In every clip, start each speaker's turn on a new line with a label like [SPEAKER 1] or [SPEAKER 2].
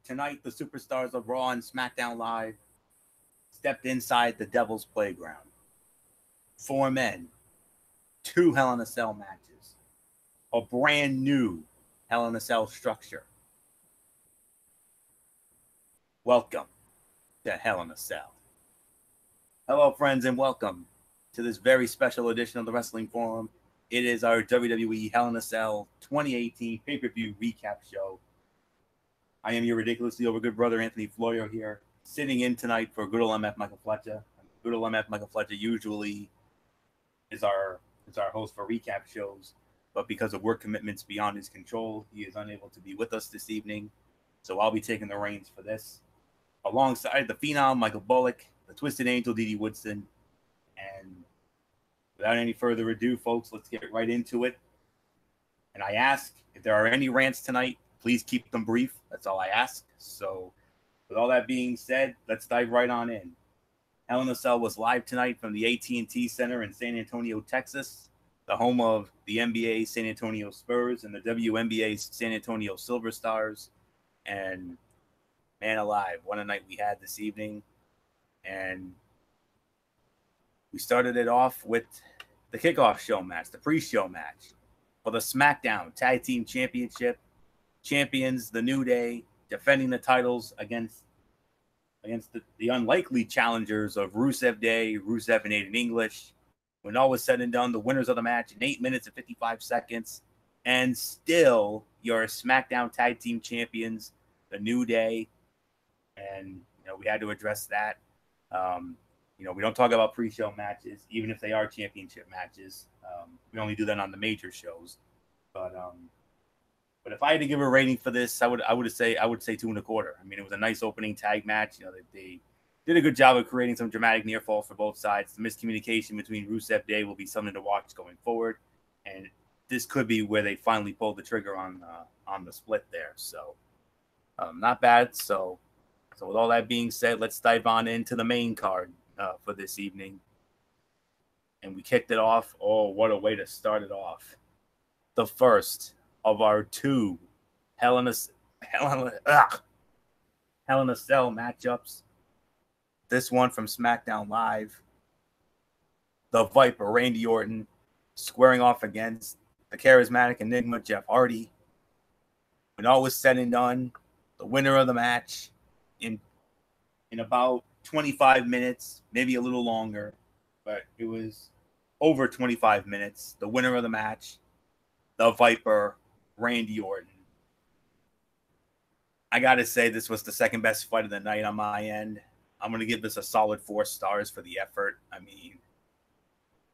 [SPEAKER 1] Tonight, the superstars of Raw and SmackDown Live stepped inside the Devil's Playground. Four men, two Hell in a Cell matches, a brand new Hell in a Cell structure. Welcome to Hell in a Cell. Hello, friends, and welcome to this very special edition of the Wrestling Forum. It is our WWE Hell in a Cell 2018 pay-per-view recap show. I am your ridiculously over good brother, Anthony Florio, here, sitting in tonight for good old MF Michael Fletcher. Good old MF Michael Fletcher usually is our host for recap shows, but because of work commitments beyond his control, he is unable to be with us this evening. So I'll be taking the reins for this, alongside the Phenom Michael Bullock, the Twisted Angel Dee Dee Woodson, and without any further ado, folks, let's get right into it. And I ask, if there are any rants tonight, please keep them brief. That's all I ask. So with all that being said, let's dive right on in. Hell in a Cell was live tonight from the AT&T Center in San Antonio, Texas, the home of the NBA San Antonio Spurs and the WNBA San Antonio Silver Stars. And man alive, what a night we had this evening. And we started it off with the kickoff show match, the pre-show match for the SmackDown Tag Team Championship. Champions, the New Day, defending the titles against the unlikely challengers of Rusev Day, Rusev, and Aiden English. When all was said and done, the winners of the match in 8 minutes and 55 seconds, and still your SmackDown Tag Team Champions, the New Day. And we had to address that. We don't talk about pre-show matches, even if they are championship matches. We only do that on the major shows. But if I had to give a rating for this, I would say 2.25. I mean, it was a nice opening tag match. They did a good job of creating some dramatic near fall for both sides. The miscommunication between Rusev Day will be something to watch going forward, and this could be where they finally pulled the trigger on the split there. So not bad. So with all that being said, let's dive on into the main card for this evening. And we kicked it off. Oh, what a way to start it off. The first of our two Hell in a Cell matchups. This one from SmackDown Live. The Viper, Randy Orton, squaring off against the charismatic enigma, Jeff Hardy. When all was said and done, the winner of the match in about 25 minutes, maybe a little longer, but it was over 25 minutes. The winner of the match, the Viper, Randy Orton. I got to say, this was the second best fight of the night on my end. I'm going to give this a solid 4 stars for the effort. I mean,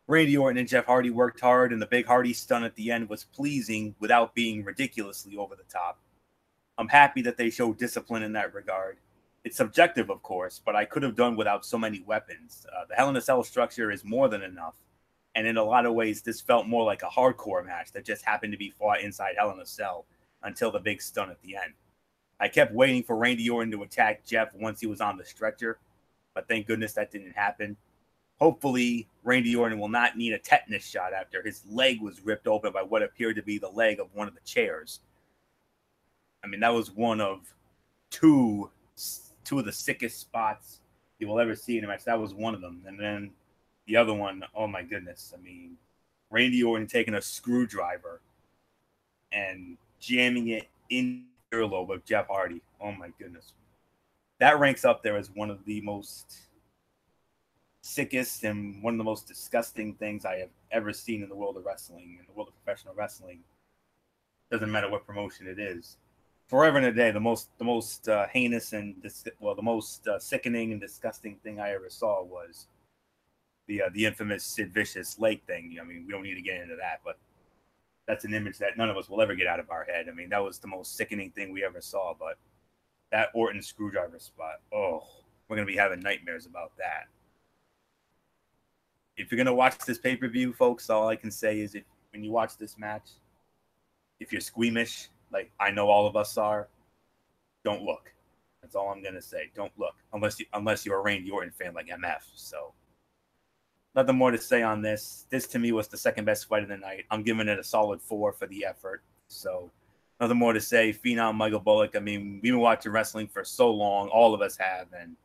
[SPEAKER 1] Randy Orton and Jeff Hardy worked hard, and the big Hardy stun at the end was pleasing without being ridiculously over the top. I'm happy that they showed discipline in that regard. It's subjective, of course, but I could have done without so many weapons. The Hell in a Cell structure is more than enough. And in a lot of ways, this felt more like a hardcore match that just happened to be fought inside Hell in a Cell until the big stun at the end. I kept waiting for Randy Orton to attack Jeff once he was on the stretcher, but thank goodness that didn't happen. Hopefully, Randy Orton will not need a tetanus shot after his leg was ripped open by what appeared to be the leg of one of the chairs. I mean, that was one of two of the sickest spots you will ever see in a match. That was one of them. And then the other one, oh my goodness. I mean, Randy Orton taking a screwdriver and jamming it in the earlobe of Jeff Hardy. Oh my goodness. That ranks up there as one of the most sickest and one of the most disgusting things I have ever seen in the world of wrestling, in the world of professional wrestling. Doesn't matter what promotion it is. Forever and a day, the most heinous and the most sickening and disgusting thing I ever saw was the infamous Sid Vicious leg thing. I mean, we don't need to get into that, but that's an image that none of us will ever get out of our head. I mean, that was the most sickening thing we ever saw. But that Orton screwdriver spot, oh, we're gonna be having nightmares about that. If you're gonna watch this pay-per-view, folks, all I can say is when you watch this match, if you're squeamish, like I know all of us are, don't look. That's all I'm gonna say. Don't look unless you're a Randy Orton fan like MF. So nothing more to say on this. This to me was the second best fight of the night. I'm giving it a solid 4 for the effort. So Nothing more to say. Phenom Michael Bullock. I mean, we've been watching wrestling for so long. All of us have. And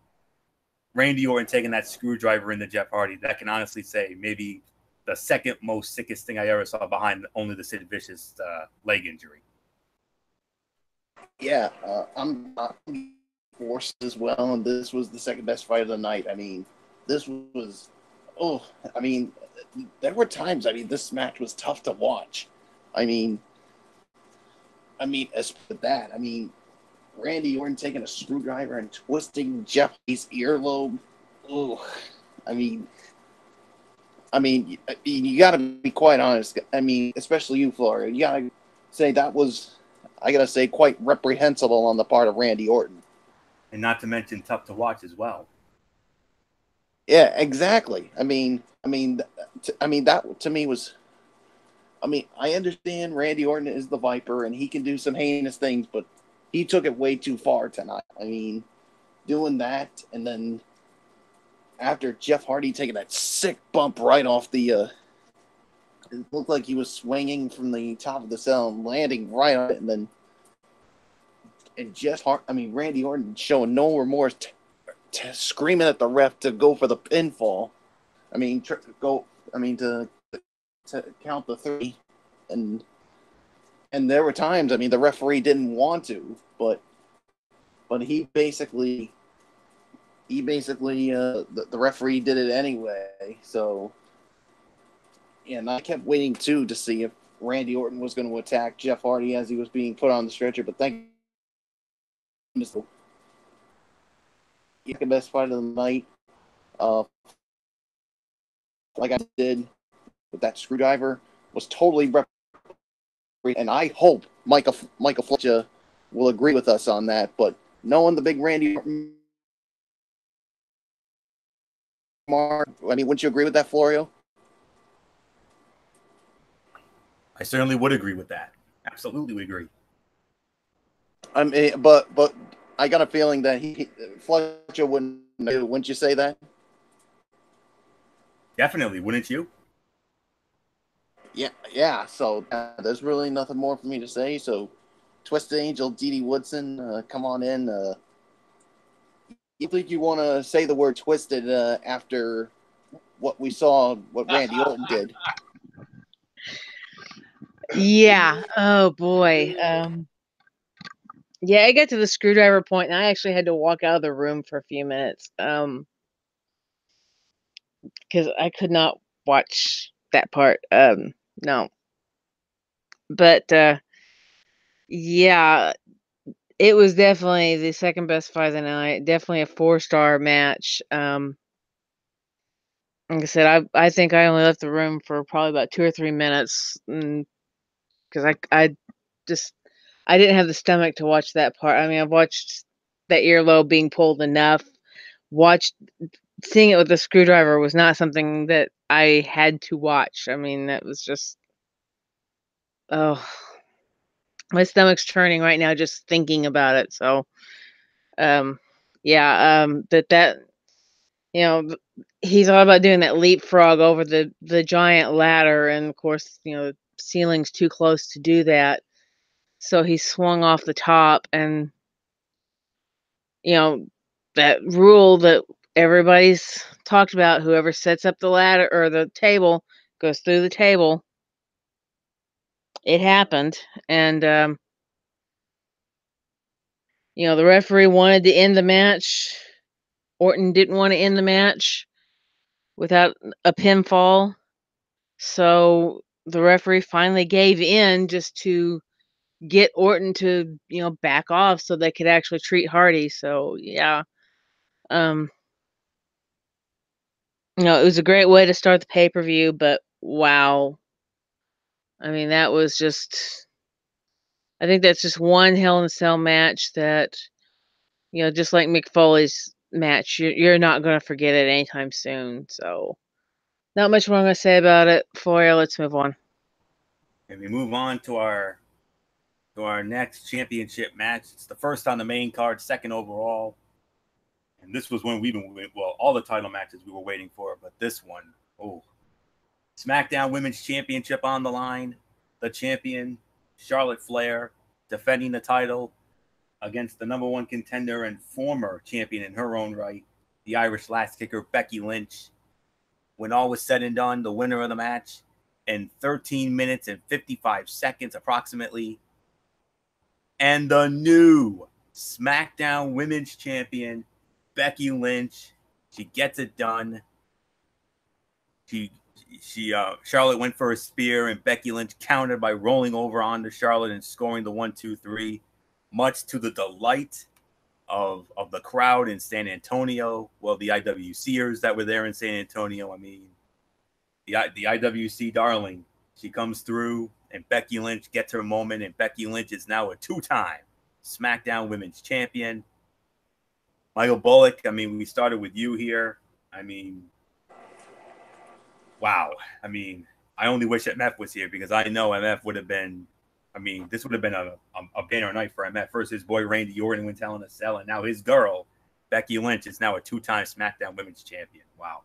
[SPEAKER 1] Randy Orton taking that screwdriver into Jeff Hardy, that can honestly say maybe the second most sickest thing I ever saw behind only the Sid Vicious leg injury.
[SPEAKER 2] Yeah, I'm forced as well, and this was the second best fight of the night. I mean, this was, oh, I mean, there were times. I mean, this match was tough to watch. I mean, as for that, I mean, Randy Orton taking a screwdriver and twisting Jeff's earlobe. Oh, I mean, you got to be quite honest. I mean, especially you, Flora. You got to say that was, I got to say, quite reprehensible on the part of Randy Orton.
[SPEAKER 1] And not to mention tough to watch as well.
[SPEAKER 2] Yeah, exactly. I mean, that to me was. I mean, I understand Randy Orton is the Viper and he can do some heinous things, but he took it way too far tonight. I mean, doing that and then after Jeff Hardy taking that sick bump right off the, it looked like he was swinging from the top of the cell and landing right on it, and then Randy Orton showing no remorse, screaming at the ref to go for the pinfall. I mean, to count the 3, and there were times. I mean, the referee didn't want to, but he basically the referee did it anyway. So, and I kept waiting too to see if Randy Orton was going to attack Jeff Hardy as he was being put on the stretcher, but thank goodness, the best fight of the night. Like I did with that screwdriver, was totally and I hope Michael Fletcher will agree with us on that. But knowing the big Randy Orton mark, I mean, wouldn't you agree with that, Florio?
[SPEAKER 1] I certainly would agree with that. Absolutely would agree.
[SPEAKER 2] I mean, but I got a feeling that Fletcher wouldn't you say that?
[SPEAKER 1] Definitely, wouldn't you?
[SPEAKER 2] Yeah. So there's really nothing more for me to say. So, Twisted Angel, Dee Woodson, come on in. You think you want to say the word twisted after what we saw, what Randy Orton did?
[SPEAKER 3] Yeah. Oh boy. Yeah, I got to the screwdriver point, and I actually had to walk out of the room for a few minutes. Because I could not watch that part. No. But yeah, it was definitely the second best fight of the night. Definitely a 4-star match. Like I said, I think I only left the room for probably about 2 or 3 minutes, because I didn't have the stomach to watch that part. I mean, I've watched that earlobe being pulled enough. Seeing it with the screwdriver was not something that I had to watch. I mean, that was just, oh, my stomach's churning right now just thinking about it. So, yeah, that you know, he's all about doing that leapfrog over the giant ladder, and of course, the ceiling's too close to do that. So he swung off the top, and that rule that everybody's talked about, whoever sets up the ladder or the table goes through the table. It happened, and the referee wanted to end the match. Orton didn't want to end the match without a pinfall. So the referee finally gave in just to get Orton to, back off so they could actually treat Hardy. So yeah. It was a great way to start the pay-per-view, but wow. I mean, that was just, I think that's just one Hell in a Cell match that, just like Mick Foley's match, you're not going to forget it anytime soon. So, not much more I'm going to say about it. Florio, let's move on.
[SPEAKER 1] And we move on to our next championship match. It's the first on the main card, second overall. And this was when all the title matches we were waiting for, but this one, SmackDown Women's Championship on the line. The champion, Charlotte Flair, defending the title against the #1 contender and former champion in her own right, the Irish Lass Kicker, Becky Lynch. When all was said and done, the winner of the match in 13 minutes and 55 seconds approximately. And the new SmackDown Women's Champion, Becky Lynch. She gets it done. Charlotte went for a spear, and Becky Lynch countered by rolling over onto Charlotte and scoring the 1-2-3, much to the delight of the crowd in San Antonio. Well, the IWCers that were there in San Antonio. I mean, the IWC darling, she comes through, and Becky Lynch gets her moment, and Becky Lynch is now a 2-time SmackDown Women's Champion. Michael Bullock, I mean, we started with you here. I mean, wow. I mean, I only wish MF was here because I know MF would have been, I mean, this would have been a banner night for MF. First, his boy Randy Orton went Hell in a Cell, and now his girl, Becky Lynch, is now a 2-time SmackDown Women's Champion. Wow.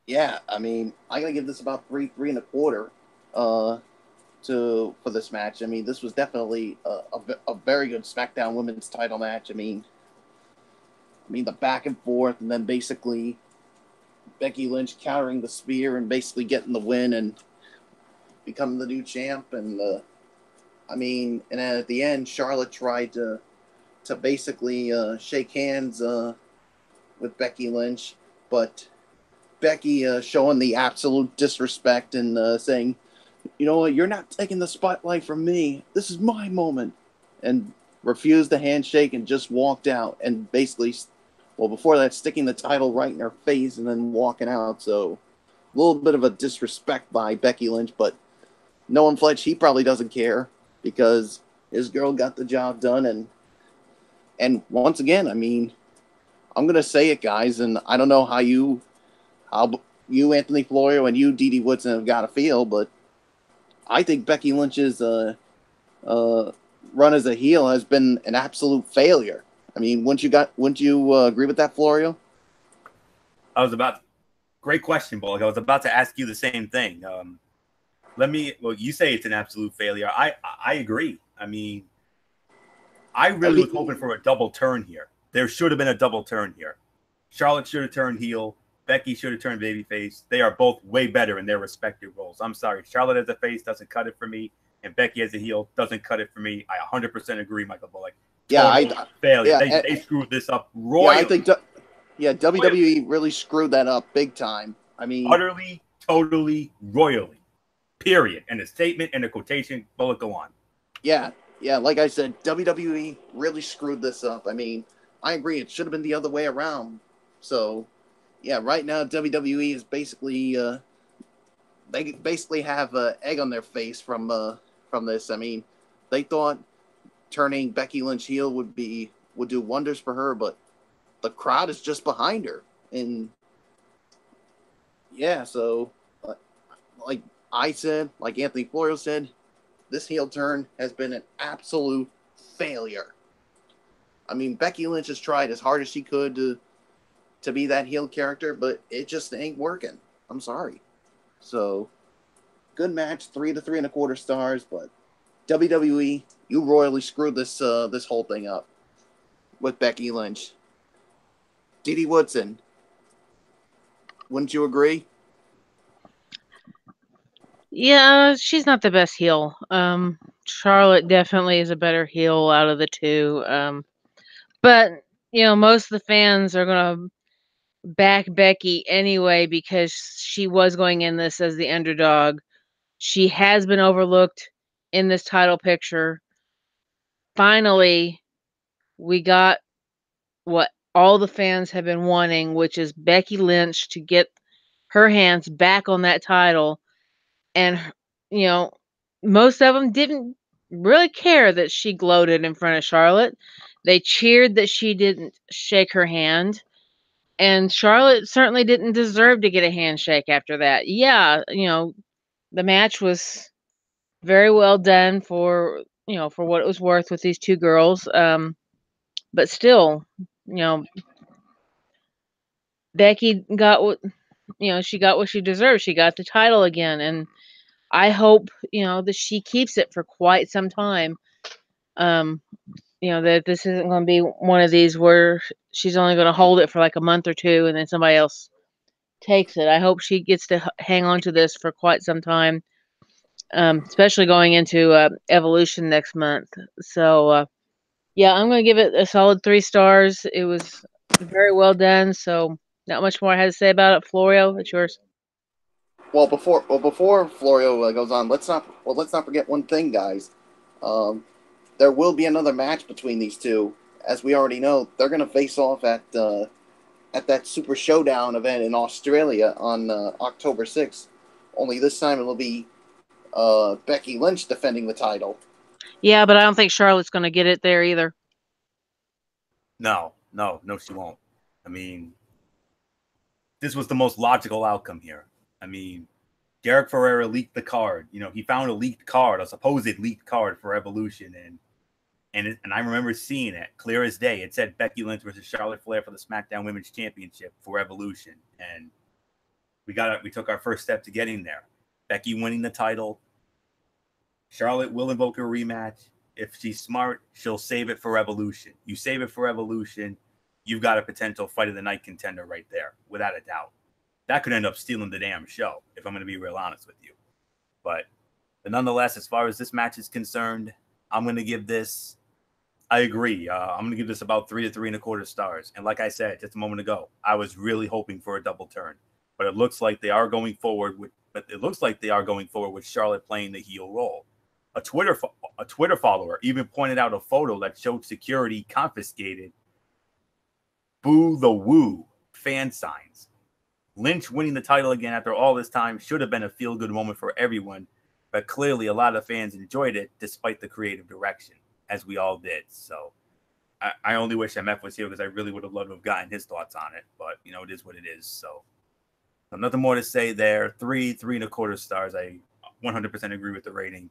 [SPEAKER 2] Yeah, I mean, I'm gonna give this about 3.25 for this match. I mean, this was definitely a very good SmackDown Women's title match. I mean, the back and forth, and then basically Becky Lynch countering the spear and basically getting the win and becoming the new champ. And and then at the end, Charlotte tried to basically shake hands with Becky Lynch, but Becky showing the absolute disrespect and saying, you know what, you're not taking the spotlight from me. This is my moment. And refused the handshake and just walked out. And basically, well, before that, sticking the title right in her face and then walking out. So a little bit of a disrespect by Becky Lynch. But knowing Fletch, he probably doesn't care because his girl got the job done. And once again, I mean, I'm going to say it, guys, and I don't know how you, Anthony Florio, and you, Dee Woodson, have got to feel, but I think Becky Lynch's run as a heel has been an absolute failure. I mean, wouldn't you agree with that, Florio?
[SPEAKER 1] Great question, Bullock. I was about to ask you the same thing. You say it's an absolute failure. I agree. I mean, I really was hoping for a double turn here. There should have been a double turn here. Charlotte should have turned heel. Becky should have turned babyface. They are both way better in their respective roles. I'm sorry. Charlotte as a face doesn't cut it for me, and Becky as a heel doesn't cut it for me. I 100% agree, Michael Bullock. Failure.
[SPEAKER 2] Yeah,
[SPEAKER 1] they screwed this up royally.
[SPEAKER 2] Yeah, I think WWE really screwed that up big time. I mean,
[SPEAKER 1] utterly, totally, royally. Period. And a statement and a quotation. Bullock, go on.
[SPEAKER 2] Yeah. Like I said, WWE really screwed this up. I mean, I agree. It should have been the other way around. So, yeah, right now WWE is basically they basically have an egg on their face from this. I mean, they thought turning Becky Lynch heel would do wonders for her, but the crowd is just behind her. And yeah, so like I said, like Anthony Florio said, this heel turn has been an absolute failure. I mean, Becky Lynch has tried as hard as she could to be that heel character, but it just ain't working. I'm sorry. So, good match, 3 to 3.25 stars, but WWE, you royally screwed this whole thing up with Becky Lynch. Dee Woodson, wouldn't you agree?
[SPEAKER 3] Yeah, she's not the best heel. Charlotte definitely is a better heel out of the two. But most of the fans are gonna back Becky anyway because she was going in this as the underdog. She has been overlooked in this title picture. Finally, we got what all the fans have been wanting, which is Becky Lynch to get her hands back on that title. And, most of them didn't really care that she gloated in front of Charlotte. They cheered that she didn't shake her hand. And Charlotte certainly didn't deserve to get a handshake after that. Yeah, the match was very well done for what it was worth with these two girls. But still, Becky got what she got what she deserved. She got the title again, and I hope that she keeps it for quite some time. Um, that this isn't going to be one of these where she's only going to hold it for like a month or two and then somebody else takes it. I hope she gets to hang on to this for quite some time, especially going into Evolution next month. So, yeah, I'm going to give it a solid 3 stars. It was very well done. So, not much more I had to say about it. Florio, it's yours.
[SPEAKER 2] Before Florio goes on, let's not forget one thing, guys. There will be another match between these two, as we already know. They're going to face off at that Super Showdown event in Australia on October 6th. Only this time it'll be Becky Lynch defending the title.
[SPEAKER 3] Yeah, but I don't think Charlotte's going to get it there either.
[SPEAKER 1] No, she won't. I mean, this was the most logical outcome here. I mean, Derek Ferreira leaked the card. He found a leaked card, a supposed leaked card for Evolution, and I remember seeing it clear as day. It said Becky Lynch versus Charlotte Flair for the SmackDown Women's Championship for Evolution, and we took our first step to getting there. Becky winning the title. Charlotte will invoke a rematch. If she's smart, she'll save it for Evolution. You save it for Evolution, you've got a potential fight of the night contender right there, without a doubt. That could end up stealing the damn show, if I'm going to be real honest with you. But nonetheless, as far as this match is concerned, I'm going to give this, I agree. I'm going to give this about 3 to 3.25 stars. And like I said just a moment ago, I was really hoping for a double turn. But it looks like they are going forward with Charlotte playing the heel role. A Twitter follower even pointed out a photo that showed security confiscated "Boo the Woo" fan signs. Lynch winning the title again after all this time should have been a feel-good moment for everyone, but clearly a lot of fans enjoyed it despite the creative direction, as we all did. So I only wish MF was here because I really would have loved to have gotten his thoughts on it, but it is what it is. So nothing more to say there. 3.25 stars. I 100% agree with the rating.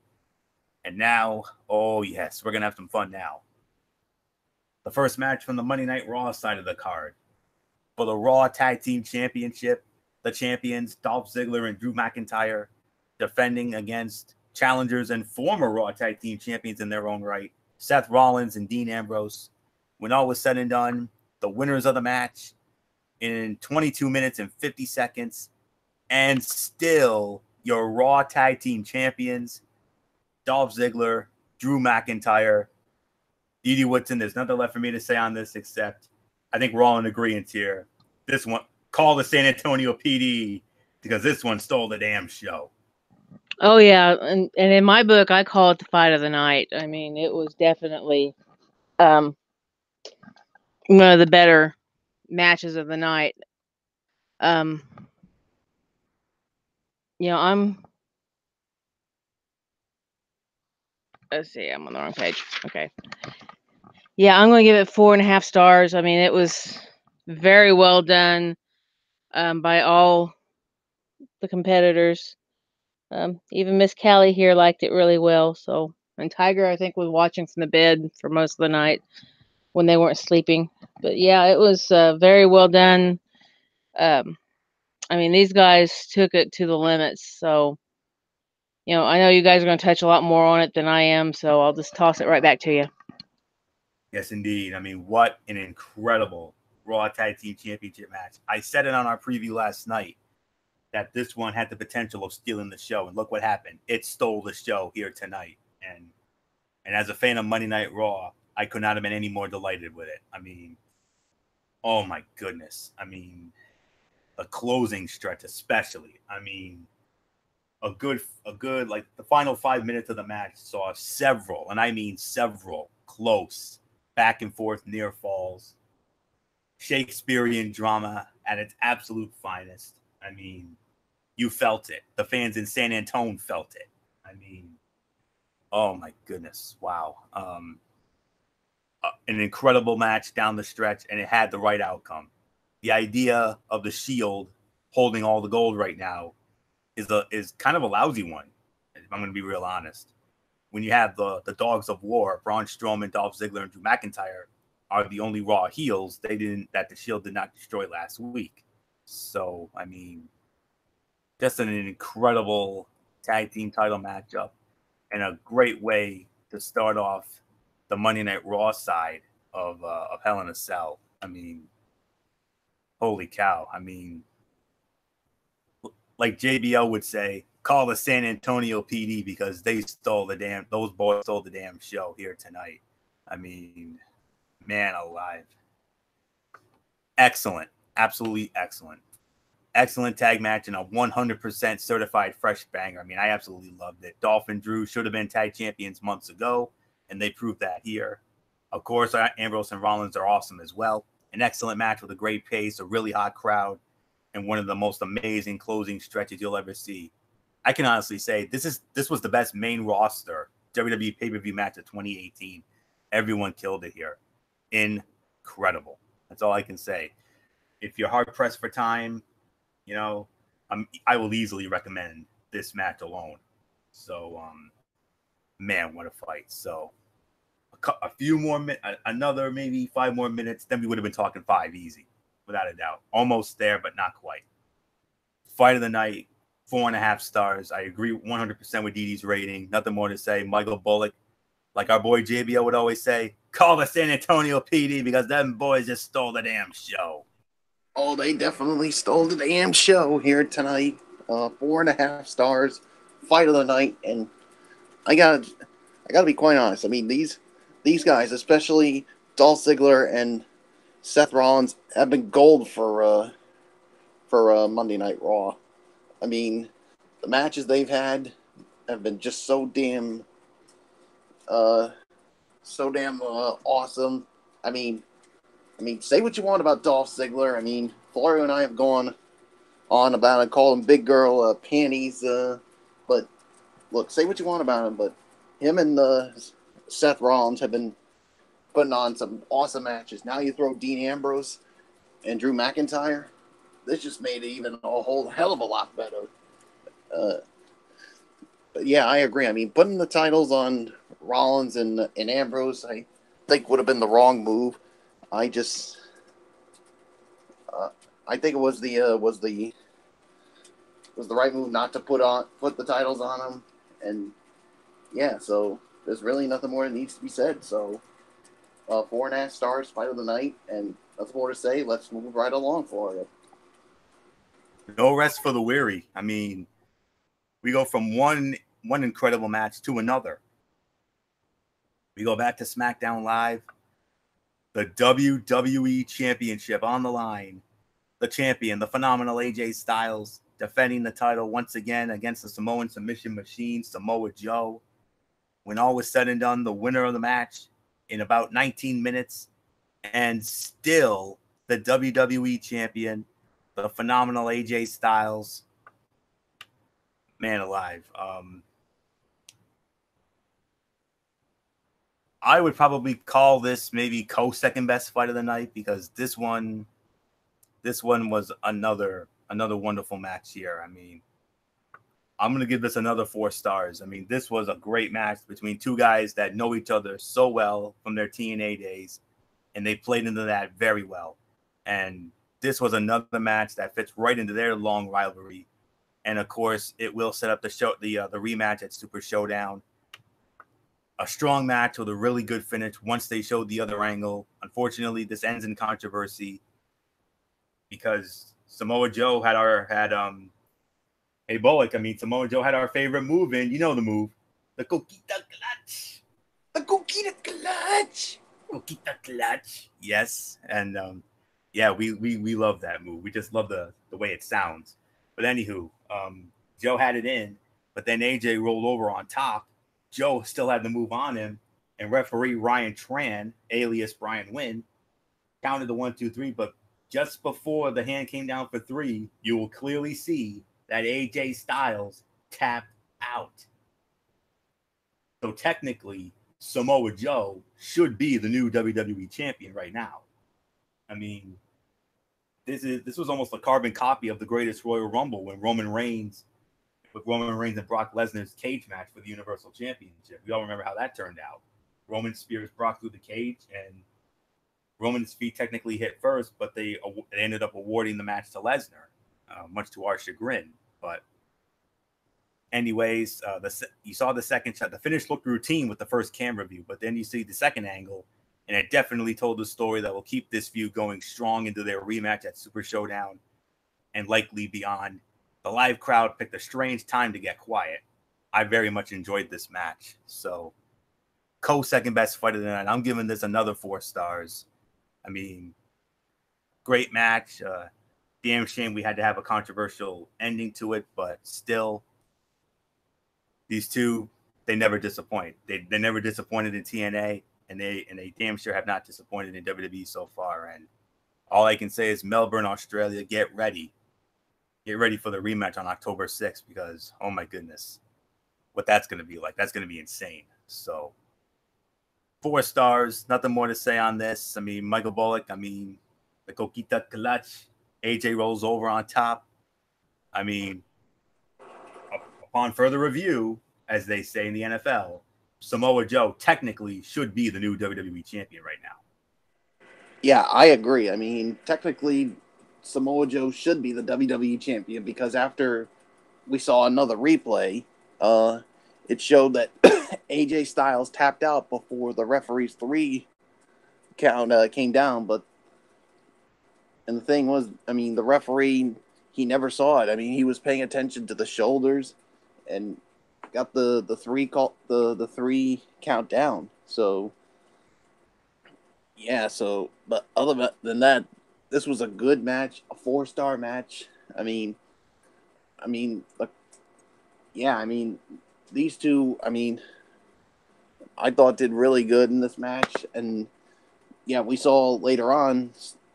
[SPEAKER 1] And now, oh yes, we're going to have some fun now. The first match from the Monday Night Raw side of the card. For the Raw Tag Team Championship, the champions, Dolph Ziggler and Drew McIntyre, defending against challengers and former Raw Tag Team champions in their own right, Seth Rollins and Dean Ambrose. When all was said and done, the winners of the match in 22 minutes and 50 seconds, and still your Raw Tag Team champions, Dolph Ziggler, Drew McIntyre, Didi Woodson. There's nothing left for me to say on this except I think we're all in agreement here. This one, call the San Antonio PD because this one stole the damn show.
[SPEAKER 3] Oh yeah, and in my book, I call it the fight of the night. I mean, it was definitely one of the better matches of the night. Um, let's see, I'm on the wrong page. Okay. Yeah, I'm going to give it 4.5 stars. I mean, it was very well done by all the competitors. Even Miss Callie here liked it really well. So, and Tiger, I think, was watching from the bed for most of the night when they weren't sleeping. But yeah, it was very well done. I mean, these guys took it to the limits. So, I know you guys are going to touch a lot more on it than I am. So I'll just toss it right back to you.
[SPEAKER 1] Yes, indeed. I mean, what an incredible Raw Tag Team Championship match. I said it on our preview last night that this one had the potential of stealing the show, and look what happened. It stole the show here tonight. And as a fan of Monday Night Raw, I could not have been any more delighted with it. I mean, oh my goodness. I mean, the closing stretch especially. I mean, a good like the final 5 minutes of the match saw several, and I mean several, close back and forth near falls, Shakespearean drama at its absolute finest. I mean, you felt it. The fans in San Antonio felt it. I mean, oh my goodness, wow. An incredible match down the stretch, and it had the right outcome. The idea of the Shield holding all the gold right now is kind of a lousy one, if I'm going to be real honest. When you have the Dogs of War, Braun Strowman, Dolph Ziggler, and Drew McIntyre are the only Raw heels that the Shield did not destroy last week. So, I mean, just an incredible tag team title matchup and a great way to start off the Monday Night Raw side of Hell in a Cell. I mean, holy cow! I mean, like JBL would say, call the San Antonio PD because those boys stole the damn show here tonight. I mean, man alive. Excellent. Absolutely excellent. Excellent tag match and a 100% certified fresh banger. I mean, I absolutely loved it. Dolph and Drew should have been tag champions months ago, and they proved that here. Of course, Ambrose and Rollins are awesome as well. An excellent match with a great pace, a really hot crowd, and one of the most amazing closing stretches you'll ever see. I can honestly say this was the best main roster WWE pay-per-view match of 2018. Everyone killed it here. Incredible. That's all I can say. If you're hard pressed for time, you know, I will easily recommend this match alone. So, man, what a fight. So, a few more another maybe 5 more minutes, then we would have been talking 5 easy, without a doubt. Almost there, but not quite. Fight of the night, 4.5 stars. I agree 100% with DD's rating. Nothing more to say. Michael Bullock, like our boy JBL would always say, call the San Antonio PD because them boys just stole the damn show.
[SPEAKER 2] Oh, they definitely stole the damn show here tonight. 4.5 stars, fight of the night, and I gotta be quite honest. I mean, these guys, especially Dolph Ziggler and Seth Rollins, have been gold for Monday Night Raw. I mean, the matches they've had have been just so damn awesome. I mean, say what you want about Dolph Ziggler. I mean, Florio and I have gone on about it, called him big girl panties. But look, say what you want about him, but him and Seth Rollins have been putting on some awesome matches. Now you throw Dean Ambrose and Drew McIntyre. This just made it even a whole hell of a lot better. But yeah, I agree. I mean, putting the titles on Rollins and Ambrose, I think would have been the wrong move. I think it was the right move not to put the titles on them, and yeah, so there's really nothing more that needs to be said. So 4.5 stars, fight of the night, and nothing more to say. Let's move right along for it.
[SPEAKER 1] No rest for the weary. I mean, we go from one incredible match to another. We go back to SmackDown Live. The WWE Championship on the line. The champion, the phenomenal AJ Styles, defending the title once again against the Samoan submission machine, Samoa Joe. When all was said and done, the winner of the match in about 19 minutes, and still the WWE champion, the phenomenal AJ Styles. Man alive. I would probably call this maybe co-second best fight of the night because this one was another wonderful match here. I mean, I'm going to give this another 4 stars. I mean, this was a great match between two guys that know each other so well from their TNA days, and they played into that very well. And this was another match that fits right into their long rivalry. And of course, it will set up the rematch at Super Showdown. A strong match with a really good finish once they showed the other angle. Unfortunately, this ends in controversy because Samoa Joe had hey Bullock, I mean Samoa Joe had our favorite move in, you know the move. The Coquita Clutch.
[SPEAKER 2] The Coquita Clutch.
[SPEAKER 1] Coquita Clutch. Yes. And yeah, we love that move. We just love the way it sounds. But anywho, Joe had it in, but then AJ rolled over on top. Joe still had the move on him, and referee Ryan Tran, alias Brian Wynn, counted the 1, 2, 3. But just before the hand came down for 3, you will clearly see that AJ Styles tapped out. So technically, Samoa Joe should be the new WWE champion right now. I mean, this was almost a carbon copy of the greatest Royal Rumble when Roman Reigns and Brock Lesnar's cage match for the Universal Championship. We all remember how that turned out. Roman spears Brock through the cage, and Roman's feet technically hit first, but they ended up awarding the match to Lesnar, much to our chagrin. But anyways, you saw the second shot. The finish looked routine with the first camera view, but then you see the second angle, and it definitely told a story that will keep this view going strong into their rematch at Super Showdown and likely beyond. The live crowd picked a strange time to get quiet. I very much enjoyed this match. So, second best fight of the night. I'm giving this another 4 stars. I mean, great match. Damn shame we had to have a controversial ending to it, but still, these two, they never disappoint. They never disappointed in TNA, and they damn sure have not disappointed in WWE so far. And all I can say is Melbourne, Australia, get ready. Get ready for the rematch on October 6th because, oh my goodness, what that's going to be like. That's going to be insane. So, 4 stars. Nothing more to say on this. I mean, Michael Bullock, the Coquita Clutch. AJ rolls over on top. I mean, upon further review, as they say in the NFL, Samoa Joe technically should be the new WWE champion right now.
[SPEAKER 2] Yeah, I agree. I mean, technically, Samoa Joe should be the WWE champion because after we saw another replay, it showed that AJ Styles tapped out before the referee's 3 count came down. And the thing was, I mean, the referee, he never saw it. I mean, he was paying attention to the shoulders and got the 3 count down. So, yeah. So, but other than that, this was a good match, a 4-star match. These two, I thought did really good in this match. And yeah, we saw later on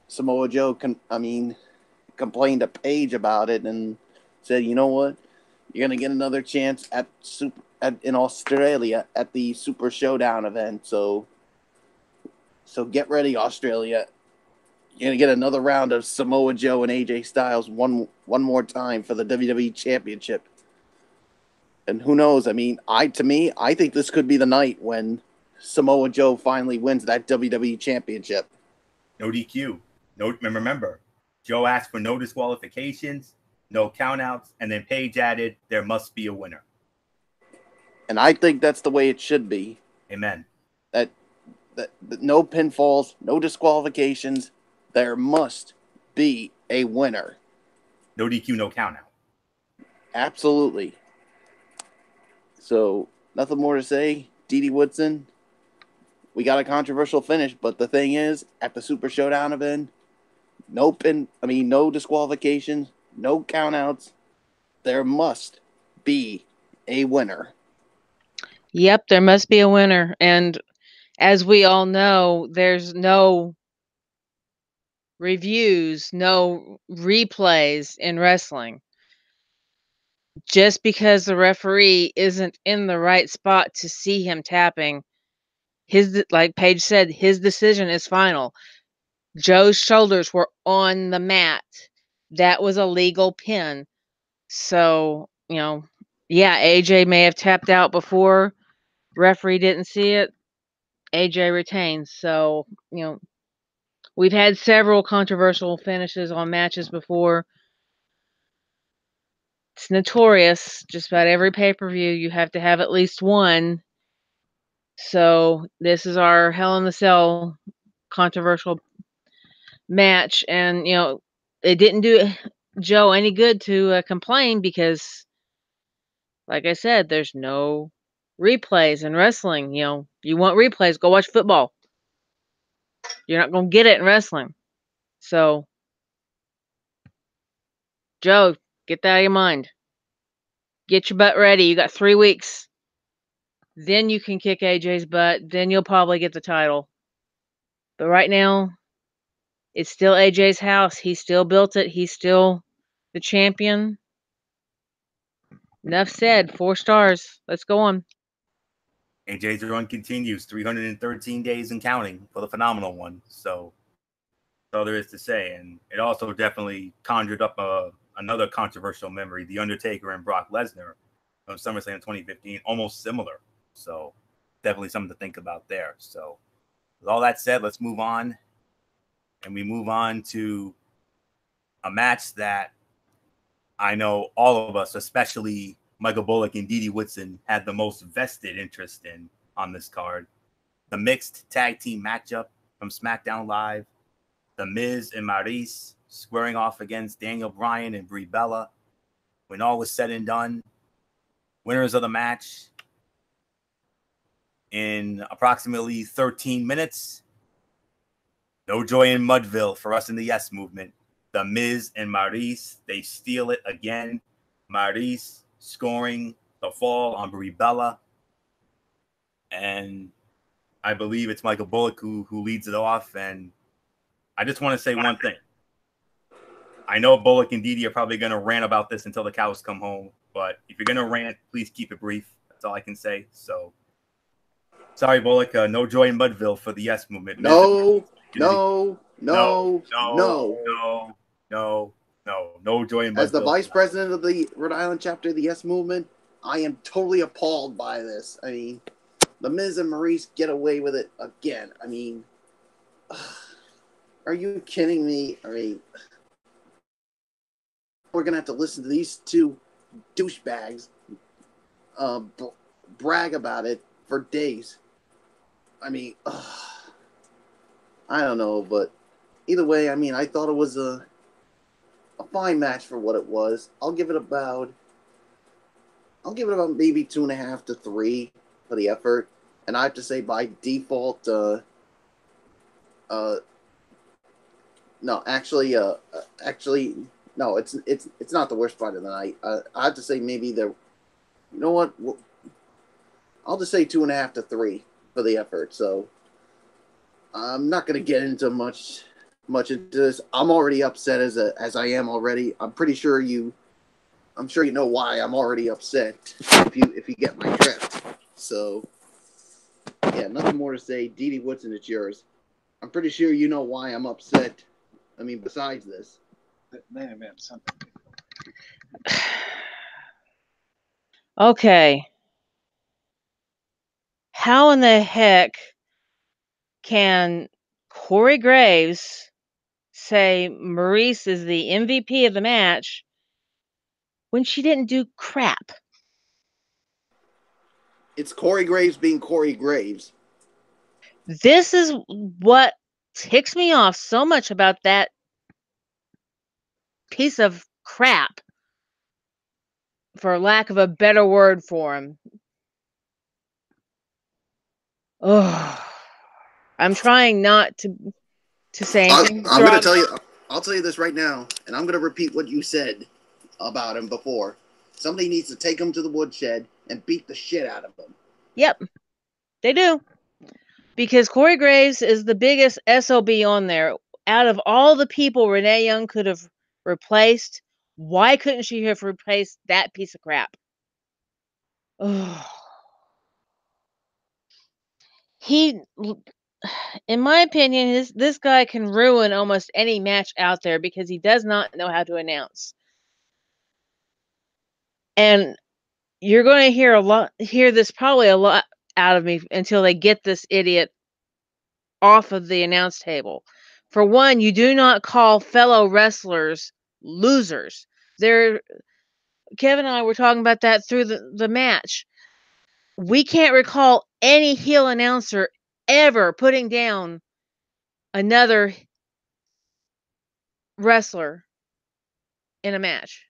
[SPEAKER 2] Samoa Joe complained to Paige about it and said, you know what, you're gonna get another chance in Australia at the Super Showdown event. So get ready, Australia. You're gonna get another round of Samoa Joe and AJ Styles one more time for the WWE Championship. And who knows? I mean, I think this could be the night when Samoa Joe finally wins that WWE Championship.
[SPEAKER 1] No DQ. Remember, Joe asked for no disqualifications, no countouts, and then Paige added, there must be a winner.
[SPEAKER 2] And I think that's the way it should be.
[SPEAKER 1] Amen.
[SPEAKER 2] That no pinfalls, no disqualifications. There must be a winner.
[SPEAKER 1] No DQ, no countout.
[SPEAKER 2] Absolutely. So, nothing more to say. Dee Woodson, we got a controversial finish, but the thing is, at the Super Showdown event, no disqualifications, no countouts. There must be a winner.
[SPEAKER 3] Yep, there must be a winner. And as we all know, there's no reviews, no replays in wrestling. Just because the referee isn't in the right spot to see him tapping, like Paige said, his decision is final. Joe's shoulders were on the mat. That was a legal pin. So, yeah, AJ may have tapped out before. Referee didn't see it. AJ retains. So, we've had several controversial finishes on matches before. It's notorious. Just about every pay-per-view, you have to have at least one. So, this is our Hell in the Cell controversial match. And, it didn't do Joe any good to complain because, like I said, there's no replays in wrestling. You want replays, go watch football. You're not going to get it in wrestling. So, Joe, get that out of your mind. Get your butt ready. You got 3 weeks. Then you can kick AJ's butt. Then you'll probably get the title. But right now, it's still AJ's house. He still built it. He's still the champion. Enough said. 4 stars. Let's go on.
[SPEAKER 1] AJ's run continues, 313 days and counting for the phenomenal one. So that's all there is to say. And it also definitely conjured up another controversial memory, The Undertaker and Brock Lesnar from SummerSlam 2015, almost similar. So definitely something to think about there. So with all that said, let's move on. And we move on to a match that I know all of us, especially Michael Bullock and Dee Dee Whitson had the most vested interest in on this card. The mixed tag team matchup from SmackDown Live. The Miz and Maurice squaring off against Daniel Bryan and Brie Bella. When all was said and done, winners of the match in approximately 13 minutes. No joy in Mudville for us in the Yes Movement. The Miz and Maurice, they steal it again. Maurice scoring the fall on Brie Bella. And I believe it's Michael Bullock who leads it off. And I just want to say one thing. I know Bullock and Dee Dee are probably going to rant about this until the cows come home. But if you're going to rant, please keep it brief. That's all I can say. So, sorry, Bullock. No joy in Mudville for the Yes Movement.
[SPEAKER 2] No
[SPEAKER 1] joy in Mudville.
[SPEAKER 2] As the vice president of the Rhode Island chapter of the Yes Movement, I am totally appalled by this. I mean, the Miz and Maurice get away with it again. I mean, are you kidding me? I mean, we're going to have to listen to these two douchebags brag about it for days. I mean, I don't know, but either way, I mean, I thought it was a fine match for what it was. I'll give it about maybe 2.5 to 3 for the effort. And I have to say, by default, no, actually, no, it's not the worst fight of the night. I have to say, maybe you know what? I'll just say 2.5 to 3 for the effort. So I'm not going to get into much into this. I'm already upset as I am already. I'm sure you know why I'm already upset if you get my drift. So yeah, nothing more to say. Dee Dee Whitson, it's yours. I'm pretty sure you know why I'm upset. I mean, besides this.
[SPEAKER 4] That may have been something.
[SPEAKER 3] Okay. How in the heck can Corey Graves say Maurice is the MVP of the match when she didn't do crap?
[SPEAKER 2] It's Corey Graves being Corey Graves.
[SPEAKER 3] This is what ticks me off so much about that piece of crap, for lack of a better word for him. Oh, I'm trying not to say anything.
[SPEAKER 2] I'm going to tell you. I'll tell you this right now, and I'm going to repeat what you said about him before. Somebody needs to take him to the woodshed and beat the shit out of him.
[SPEAKER 3] Yep, they do. Because Corey Graves is the biggest SOB on there. Out of all the people Renee Young could have replaced, why couldn't she have replaced that piece of crap? He, in my opinion, this guy can ruin almost any match out there because he does not know how to announce. And you're going to hear this probably a lot out of me until they get this idiot off of the announce table. For one, you do not call fellow wrestlers losers. Kevin and I were talking about that through the match. We can't recall any heel announcer ever putting down another wrestler in a match.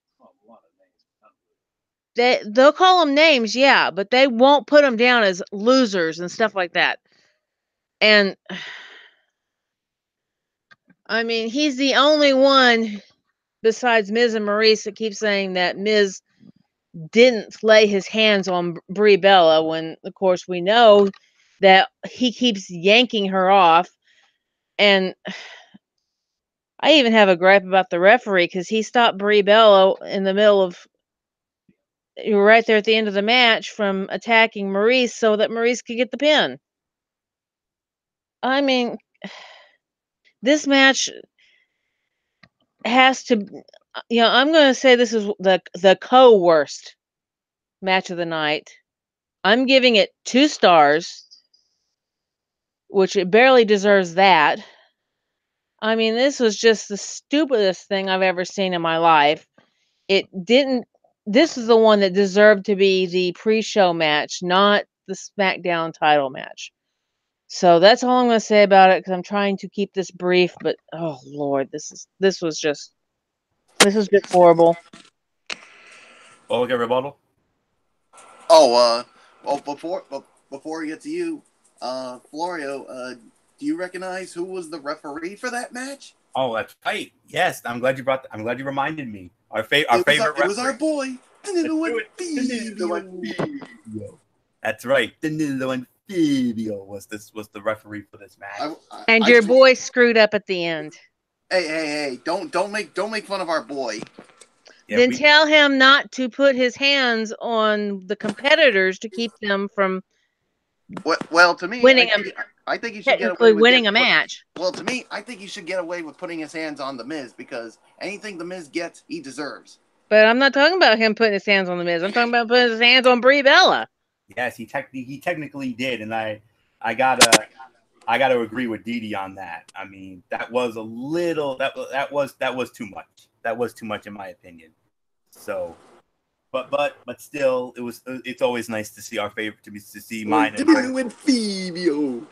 [SPEAKER 3] They'll call them names, yeah, but they won't put them down as losers and stuff like that. And I mean, he's the only one besides Miz and Maurice that keeps saying that Miz didn't lay his hands on Brie Bella, when of course we know that he keeps yanking her off. And I even have a gripe about the referee because he stopped Brie Bella in the middle of, right there at the end of the match, from attacking Maurice so that Maurice could get the pin. I mean, this match has to, I'm going to say this is the co-worst match of the night. I'm giving it 2 stars, which it barely deserves that. I mean, this was just the stupidest thing I've ever seen in my life. It didn't this is the one that deserved to be the pre-show match, not the SmackDown title match. So that's all I'm going to say about it because I'm trying to keep this brief. But oh Lord, this was just horrible.
[SPEAKER 1] Oh, okay, rebuttal.
[SPEAKER 2] Oh, before we get to you, Florio, do you recognize who was the referee for that match?
[SPEAKER 1] Oh, that's right. Yes, I'm glad you reminded me. Our favorite.
[SPEAKER 2] It was our boy.
[SPEAKER 1] That's right. Danilo and Fabio was the referee for this match.
[SPEAKER 3] And your boy screwed up at the end.
[SPEAKER 2] Hey! Don't make fun of our boy.
[SPEAKER 1] Yeah,
[SPEAKER 3] then tell him not to put his hands on the competitors to keep them from
[SPEAKER 2] well to me,
[SPEAKER 3] winning
[SPEAKER 2] I think he should get away with
[SPEAKER 3] winning a match.
[SPEAKER 2] Well, to me, I think he should get away with putting his hands on The Miz because anything The Miz gets, he deserves.
[SPEAKER 3] But I'm not talking about him putting his hands on The Miz. I'm talking about putting his hands on Brie Bella.
[SPEAKER 1] Yes, he technically did, and I gotta agree with Dee Dee on that. I mean, that was a little that was too much. That was too much in my opinion. So, but still, it's always nice to see our favorite to see mine
[SPEAKER 2] and Fabio.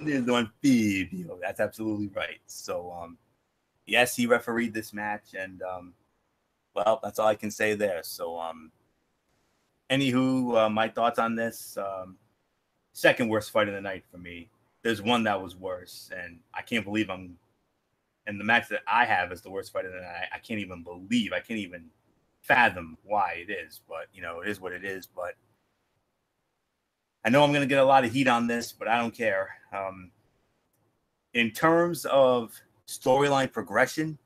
[SPEAKER 1] That's absolutely right. So, yes, he refereed this match, and well, that's all I can say there. So, anywho, my thoughts on this. Second worst fight of the night for me. There's one that was worse, and I can't believe and the match that I have is the worst fight of the night. I can't even fathom why it is, but it is what it is. But I know I'm going to get a lot of heat on this, but I don't care. In terms of storyline progression,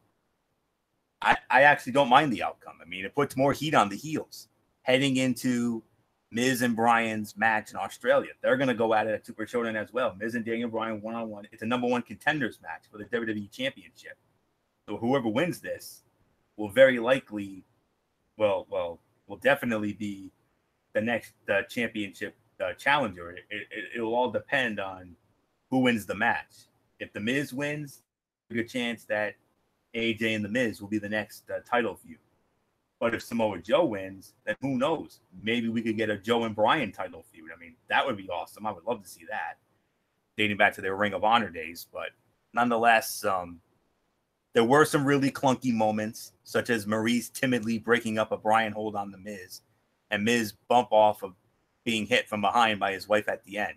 [SPEAKER 1] I actually don't mind the outcome. I mean, it puts more heat on the heels heading into Miz and Bryan's match in Australia. They're going to go at it at Super Showdown as well. Miz and Daniel Bryan one-on-one. It's a #1 contenders match for the WWE Championship. So whoever wins this will very likely, will definitely be the next championship challenger. It will all depend on who wins the match. If the Miz wins, there's a good chance that AJ and the Miz will be the next title feud. But if Samoa Joe wins, then who knows? Maybe we could get a Joe and Bryan title feud. I mean, that would be awesome. I would love to see that, dating back to their Ring of Honor days. But nonetheless, there were some really clunky moments, such as Maurice timidly breaking up a Bryan hold on the Miz, and Miz bump off of being hit from behind by his wife at the end.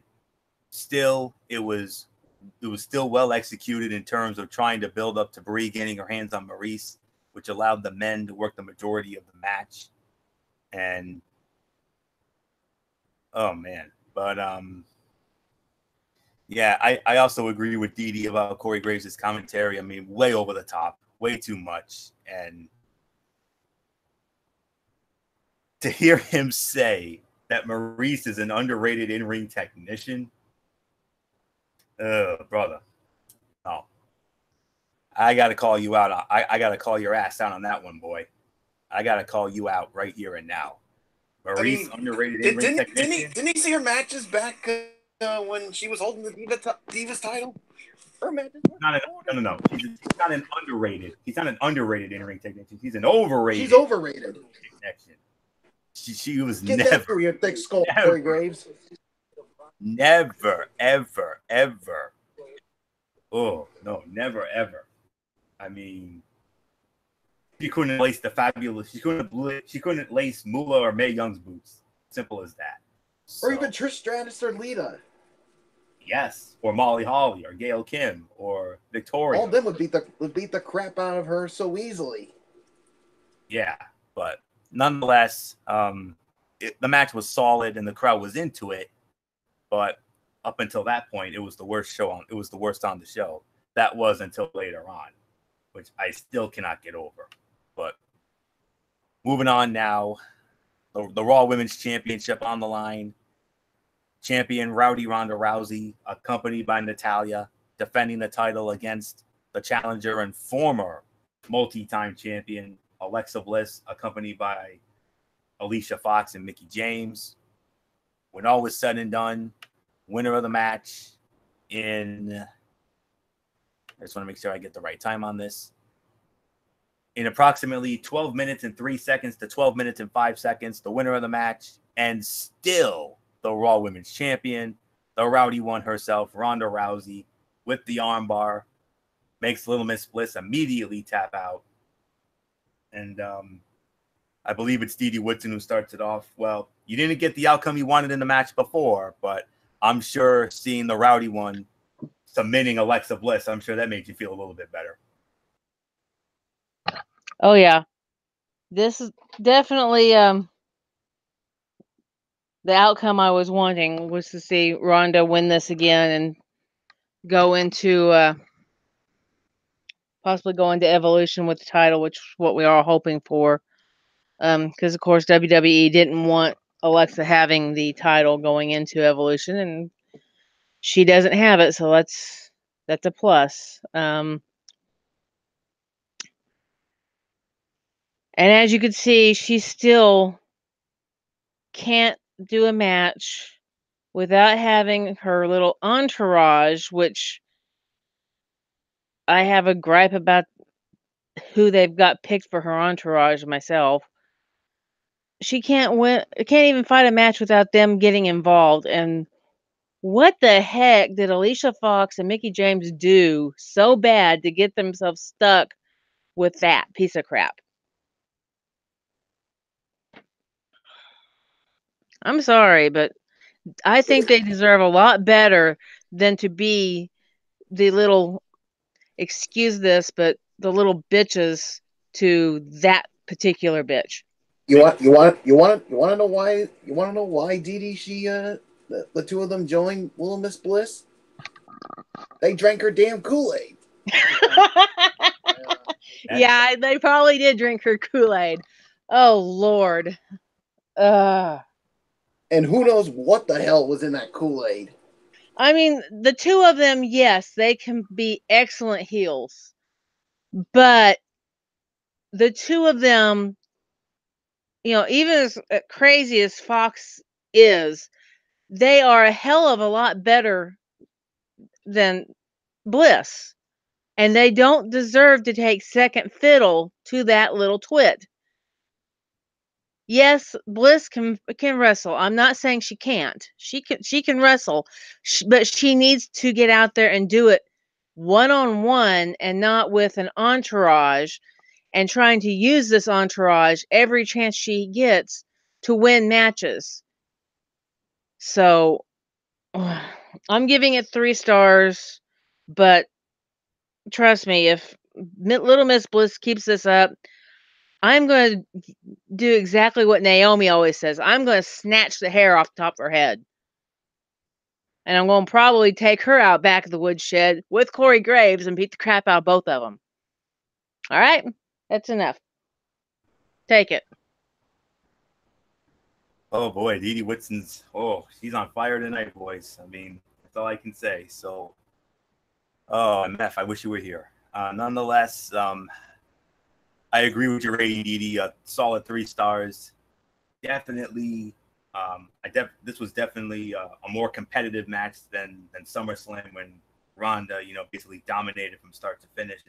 [SPEAKER 1] Still, it was still well executed in terms of trying to build up to Brie getting her hands on Maurice, which allowed the men to work the majority of the match. And oh man, but yeah, I also agree with Dee Dee about Corey Graves' commentary. I mean, way over the top, way too much. And to hear him say that Maurice is an underrated in-ring technician, brother, no. I got to call you out. I got to call your ass out on that one, boy. I got to call you out right here and now. Maurice, underrated in-ring technician.
[SPEAKER 2] Didn't he see her matches back when she was holding the Divas title? Her matches
[SPEAKER 1] No. He's not an underrated. He's not an underrated in-ring technician. He's an overrated.
[SPEAKER 2] She's overrated.
[SPEAKER 1] Technician. She was
[SPEAKER 2] Get
[SPEAKER 1] never.
[SPEAKER 2] that through your thick skull, Corey Graves.
[SPEAKER 1] Never, ever. Oh no, never, ever. I mean, she couldn't lace the fabulous. She couldn't lace Moolah or Mae Young's boots. Simple as that. So,
[SPEAKER 2] or even Trish Stratus or Lita.
[SPEAKER 1] Yes, or Molly Holly, or Gail Kim, or Victoria.
[SPEAKER 2] All of them would beat the crap out of her so easily.
[SPEAKER 1] Yeah, but nonetheless, the match was solid and the crowd was into it. But up until that point, it was the worst on the show. That was until later on, which I still cannot get over. But moving on now, the Raw Women's Championship on the line. Champion Rowdy Ronda Rousey, accompanied by Natalya, defending the title against the challenger and former multi-time champion Alexa Bliss, accompanied by Alicia Fox and Mickie James. When all was said and done, winner of the match I just want to make sure I get the right time on this. in approximately 12 minutes and 3 seconds to 12 minutes and 5 seconds, the winner of the match, and still the Raw Women's Champion, the Rowdy one herself, Ronda Rousey, with the armbar, makes Little Miss Bliss immediately tap out. And I believe it's Dee Dee Woodson who starts it off. Well, you didn't get the outcome you wanted in the match before, but I'm sure seeing the Rowdy one submitting Alexa Bliss, I'm sure that made you feel a little bit better.
[SPEAKER 3] Oh yeah, this is definitely the outcome I was wanting, was to see Ronda win this again and go into possibly go into Evolution with the title, which is what we are hoping for. Because of course WWE didn't want Alexa having the title going into Evolution, and she doesn't have it, so that's a plus. And as you can see, she still can't do a match without having her little entourage, which I have a gripe about who they've got picked for her entourage myself. She can't even fight a match without them getting involved. And what the heck did Alicia Fox and Mickie James do so bad to get themselves stuck with that piece of crap? I'm sorry, but I think they deserve a lot better than to be the little, excuse this, but the little bitches to that particular bitch.
[SPEAKER 2] You want to know why? You want to know why Dee Dee the two of them joined Little Miss Bliss? They drank her damn Kool-Aid.
[SPEAKER 3] Yeah, they probably did drink her Kool-Aid. Oh Lord.
[SPEAKER 2] And who knows what the hell was in that Kool-Aid?
[SPEAKER 3] I mean, the two of them, yes, they can be excellent heels. But the two of them, even as crazy as Fox is, they are a hell of a lot better than Bliss. And they don't deserve to take second fiddle to that little twit. Yes, Bliss can wrestle. I'm not saying she can't. She can wrestle, but she needs to get out there and do it one-on-one and not with an entourage, and trying to use this entourage every chance she gets to win matches. So I'm giving it 3 stars, but trust me, if Little Miss Bliss keeps this up, I'm going to do exactly what Naomi always says. I'm going to snatch the hair off the top of her head. And I'm going to probably take her out back of the woodshed with Corey Graves and beat the crap out of both of them. All right? That's enough. Take it.
[SPEAKER 1] Oh boy, Dee Dee Whitson's, she's on fire tonight, boys. I mean, that's all I can say. So, MF, I wish you were here. Nonetheless, I agree with your rating, Dee Dee. A solid 3 stars. Definitely, this was definitely a more competitive match than SummerSlam, when Ronda, basically dominated from start to finish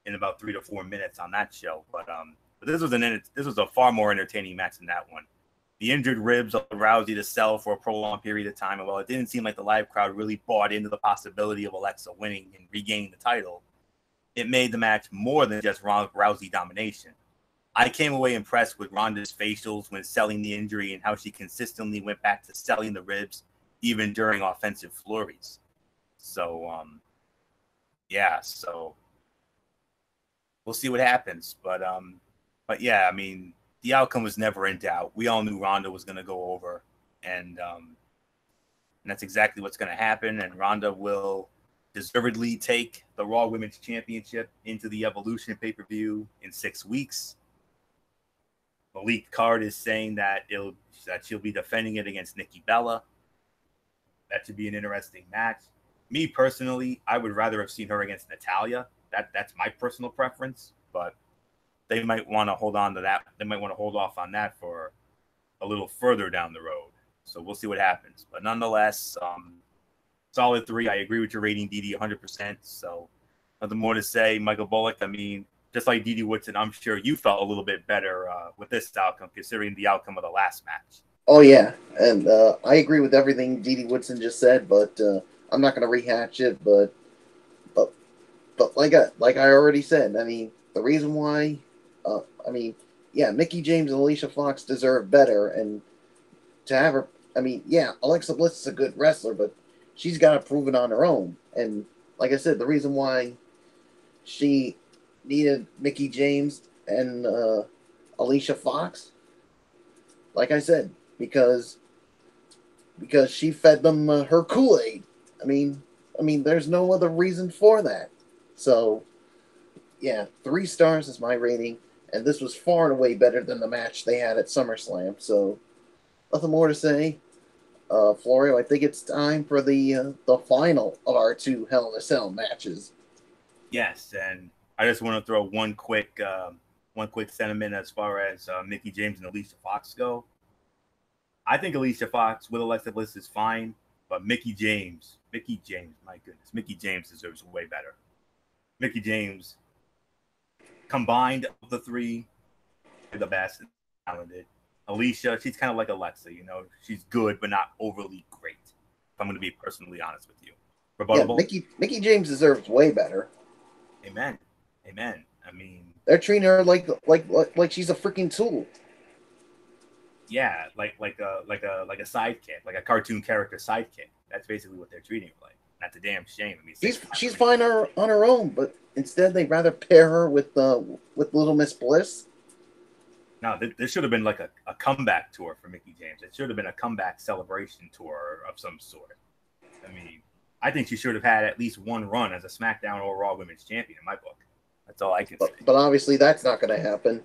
[SPEAKER 1] in about 3 to 4 minutes on that show. But this was a far more entertaining match than that one. The injured ribs allowed Rousey to sell for a prolonged period of time, and while it didn't seem like the live crowd really bought into the possibility of Alexa winning and regaining the title, it made the match more than just Rousey domination. I came away impressed with Ronda's facials when selling the injury, and how she consistently went back to selling the ribs even during offensive flurries. So, so we'll see what happens. But yeah, I mean, the outcome was never in doubt. We all knew Ronda was going to go over, and that's exactly what's going to happen. And Ronda will deservedly take the Raw Women's Championship into the Evolution pay-per-view in 6 weeks. Malik Card is saying that she'll be defending it against Nikki Bella. That should be an interesting match. Me personally, I would rather have seen her against Natalya. That's my personal preference, but they might want to hold on to that. They might want to hold off on that for a little further down the road. So we'll see what happens. But nonetheless, solid 3. I agree with your rating, Dee Dee, 100%. So nothing more to say. Michael Bullock, I mean, just like Didi Woodson, I'm sure you felt a little bit better with this outcome, considering the outcome of the last match.
[SPEAKER 2] Oh yeah, and I agree with everything Didi Woodson just said, but I'm not going to rehash it. But but like I already said, I mean the reason why, I mean yeah, Mickey James and Alicia Fox deserve better, and to have her, I mean yeah, Alexa Bliss is a good wrestler, but she's got to prove it on her own. And like I said, the reason why she needed Mickey James and Alicia Fox, like I said, because she fed them her Kool-Aid. I mean, there's no other reason for that. So, yeah, 3 stars is my rating, and this was far and away better than the match they had at SummerSlam. So, nothing more to say. Florio, I think it's time for the final of our 2 Hell in a Cell matches.
[SPEAKER 1] Yes, and I just want to throw one quick sentiment as far as Mickey James and Alicia Fox go. I think Alicia Fox with Alexa Bliss is fine, but Mickey James, my goodness, Mickey James deserves way better. Mickey James, combined of the 3, the best, talented. Alicia, she's kind of like Alexa, you know, she's good but not overly great. If I'm going to be personally honest with you. Rebuttable?
[SPEAKER 2] Yeah, Mickey James deserves way better.
[SPEAKER 1] Amen. I mean,
[SPEAKER 2] they're treating her like she's a freaking tool.
[SPEAKER 1] Yeah, like a sidekick, like a cartoon character sidekick. That's basically what they're treating her like. That's a damn shame. I mean,
[SPEAKER 2] she's fine on her own, but instead they'd rather pair her with Little Miss Bliss.
[SPEAKER 1] No, there should have been like a comeback tour for Mickey James. It should have been a comeback celebration tour of some sort. I mean, I think she should have had at least one run as a SmackDown or Raw Women's Champion in my book. That's all I can say.
[SPEAKER 2] But obviously that's not going to happen.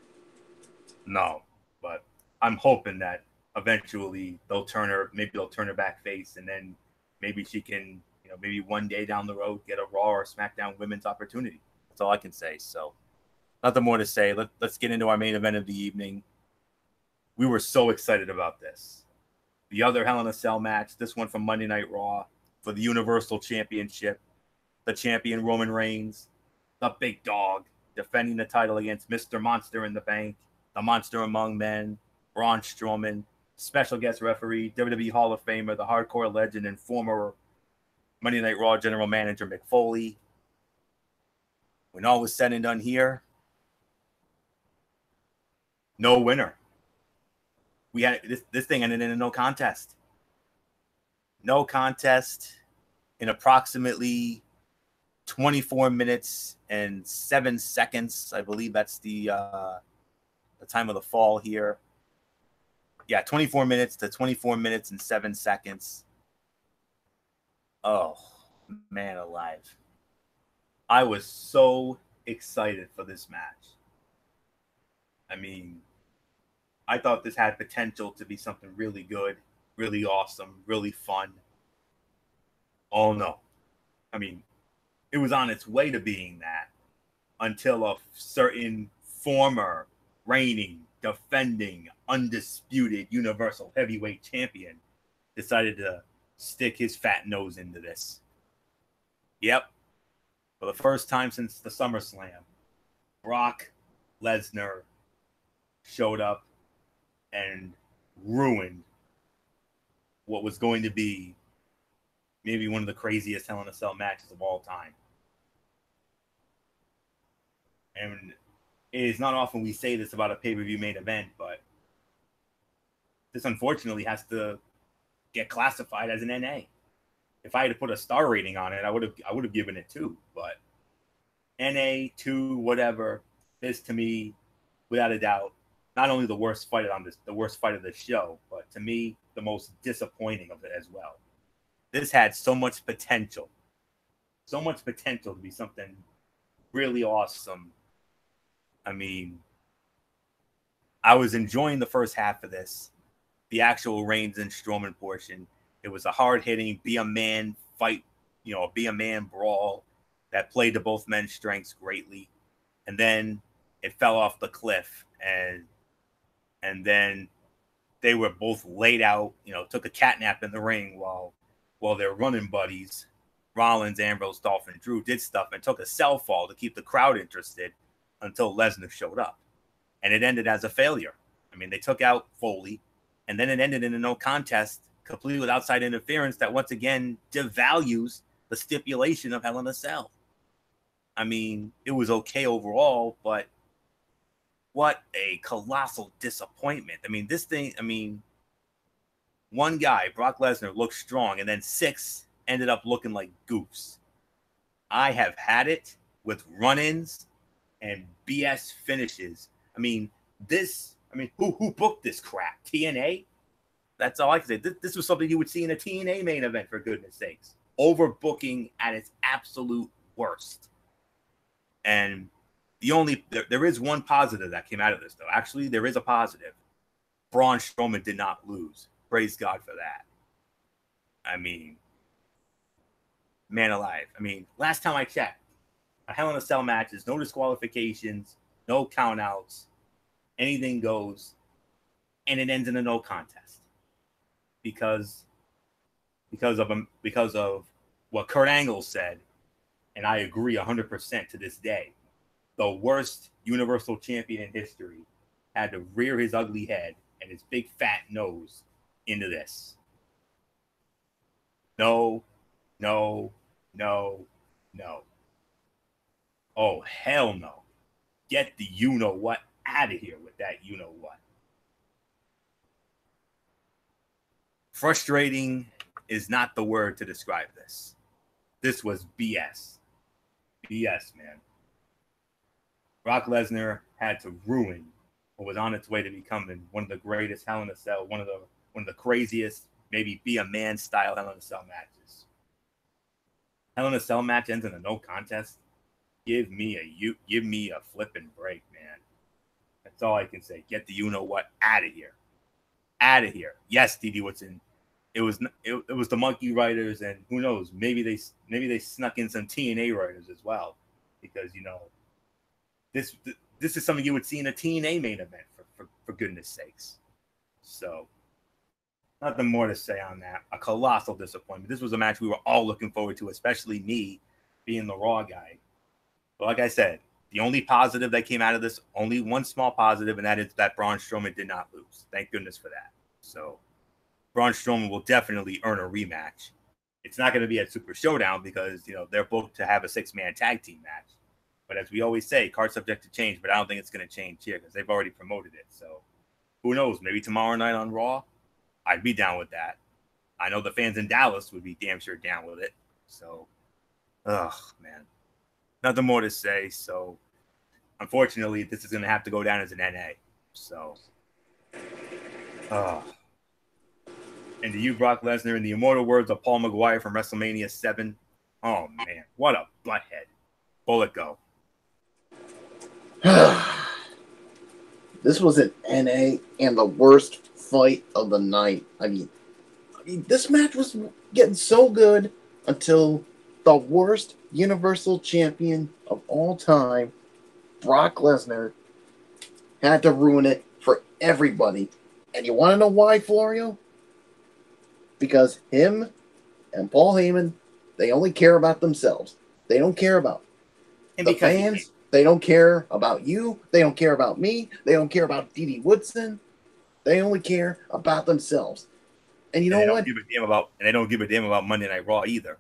[SPEAKER 1] No, but I'm hoping that eventually they'll turn her back face, and then maybe she can, you know, maybe one day down the road get a Raw or SmackDown Women's opportunity. That's all I can say. So nothing more to say. Let's get into our main event of the evening. We were so excited about this. The other Hell in a Cell match, this one from Monday Night Raw for the Universal Championship. The champion Roman Reigns, the big dog, defending the title against Mr. Monster in the Bank, the Monster Among Men, Braun Strowman, special guest referee, WWE Hall of Famer, the hardcore legend, and former Monday Night Raw general manager Mick Foley. When all was said and done here, no winner. We had this thing ended in a no contest. No contest in approximately 24 minutes and 7 seconds. I believe that's the time of the fall here. Yeah, 24 minutes to 24 minutes and 7 seconds. Oh, man alive. I was so excited for this match. I mean, I thought this had potential to be something really good, really awesome, really fun. Oh, no. I mean, it was on its way to being that until a certain former reigning, defending, undisputed Universal Heavyweight Champion decided to stick his fat nose into this. Yep. For the first time since the SummerSlam, Brock Lesnar showed up and ruined what was going to be maybe one of the craziest Hell in a Cell matches of all time. And it is not often we say this about a pay-per-view main event, but this unfortunately has to get classified as an NA. If I had to put a star rating on it, I would have given it 2. But NA 2, whatever. This to me, without a doubt, not only the worst fight of the show, but to me the most disappointing of it as well. This had so much potential to be something really awesome. I mean, I was enjoying the first half of this, the actual Reigns and Strowman portion. It was a hard-hitting, be-a-man fight, you know, be-a-man brawl that played to both men's strengths greatly. And then it fell off the cliff, and then they were both laid out, you know, took a cat nap in the ring while their running buddies, Rollins, Ambrose, Dolph, and Drew, did stuff and took a cell fall to keep the crowd interested. until Lesnar showed up. And it ended as a failure. I mean, they took out Foley, and then it ended in a no contest, completely with outside interference that once again devalues the stipulation of Hell in a Cell. I mean, it was okay overall, but what a colossal disappointment. I mean, this thing, I mean, one guy, Brock Lesnar, looked strong, and then 6 ended up looking like goofs. I have had it with run-ins and BS finishes. I mean, who booked this crap? TNA? That's all I can say. This was something you would see in a TNA main event, for goodness sakes. Overbooking at its absolute worst. And there is one positive that came out of this, though. Actually, there is a positive. Braun Strowman did not lose. Praise God for that. I mean, man alive. I mean, last time I checked, a Hell in a Cell matches, no disqualifications, no countouts, anything goes, and it ends in a no contest because of what Kurt Angle said, and I agree 100% to this day. The worst Universal Champion in history had to rear his ugly head and his big fat nose into this. No. Oh, hell no. Get the you-know-what out of here with that you-know-what. Frustrating is not the word to describe this. This was BS. BS, man. Brock Lesnar had to ruin what was on its way to becoming one of the greatest Hell in a Cell, one of the craziest, maybe be a man style Hell in a Cell matches. Hell in a Cell match ends in a no contest. Give me a flipping break, man. That's all I can say. Get the you know what out of here. Out of here. Yes, D.D. Woodson. It was the Monkey Writers, and who knows, maybe they snuck in some TNA writers as well, because this is something you would see in a TNA main event for goodness sakes. So nothing more to say on that. A colossal disappointment. This was a match we were all looking forward to, especially me being the Raw guy. But like I said, the only positive that came out of this, only one small positive, and that is that Braun Strowman did not lose. Thank goodness for that. So Braun Strowman will definitely earn a rematch. It's not going to be at Super Showdown because, they're booked to have a 6-man tag team match. But as we always say, card's subject to change, but I don't think it's going to change here because they've already promoted it. So who knows? Maybe tomorrow night on Raw, I'd be down with that. I know the fans in Dallas would be damn sure down with it. So, man. Nothing more to say. So, unfortunately, this is going to have to go down as an NA. So, and to you, Brock Lesnar, in the immortal words of Paul McGuire from WrestleMania 7, oh, man, what a butthead. Bullet go.
[SPEAKER 2] This was an NA and the worst fight of the night. I mean, this match was getting so good until the worst Universal Champion of all time, Brock Lesnar, had to ruin it for everybody. And you want to know why, Florio? Because him and Paul Heyman, they only care about themselves. They don't care about the fans. They don't care about you. They don't care about me. They don't care about D.D. Woodson. They only care about themselves. And you know what?
[SPEAKER 1] They don't give a damn about Monday Night Raw either.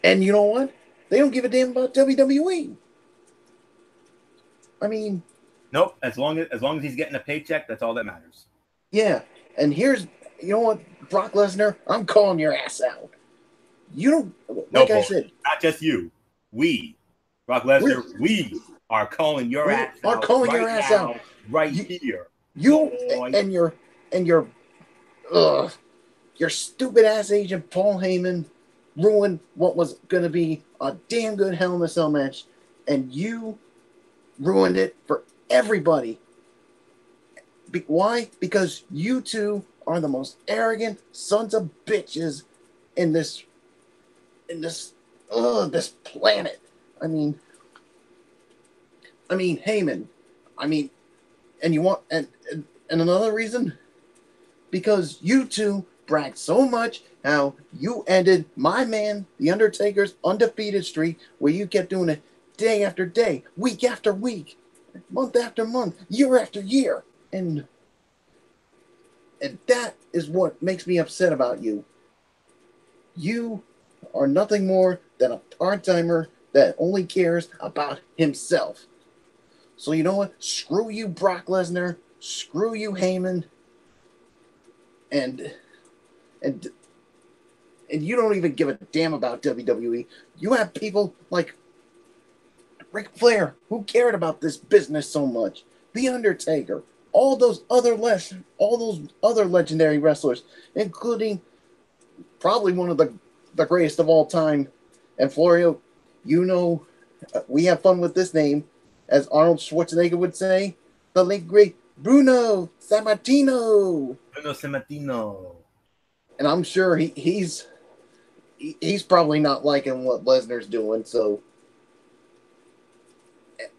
[SPEAKER 2] And you know what? They don't give a damn about WWE. I mean,
[SPEAKER 1] nope. As long as he's getting a paycheck, that's all that matters.
[SPEAKER 2] Yeah. And you know what, Brock Lesnar, I'm calling your ass out. You don't, like I said,
[SPEAKER 1] not just you. We, Brock Lesnar, we are calling your ass out.
[SPEAKER 2] Calling your ass out
[SPEAKER 1] right here.
[SPEAKER 2] You and your stupid ass agent Paul Heyman ruined what was going to be a damn good Hell in a Cell match, and you ruined it for everybody. Why? Because you two are the most arrogant sons of bitches in this planet. I mean, Heyman. And you want and another reason, because you two bragged so much how you ended my man, The Undertaker's undefeated streak, where you kept doing it day after day, week after week. month after month, year after year, and that is what makes me upset about you. You are nothing more than a part-timer that only cares about himself. So you know what? Screw you, Brock Lesnar. Screw you, Heyman. And and and you don't even give a damn about WWE. You have people like Ric Flair who cared about this business so much. The Undertaker, all those other legendary wrestlers, including probably one of the greatest of all time. And Florio, you know, we have fun with this name, as Arnold Schwarzenegger would say, the late great Bruno Sammartino.
[SPEAKER 1] Bruno Sammartino.
[SPEAKER 2] And I'm sure he's probably not liking what Lesnar's doing. So,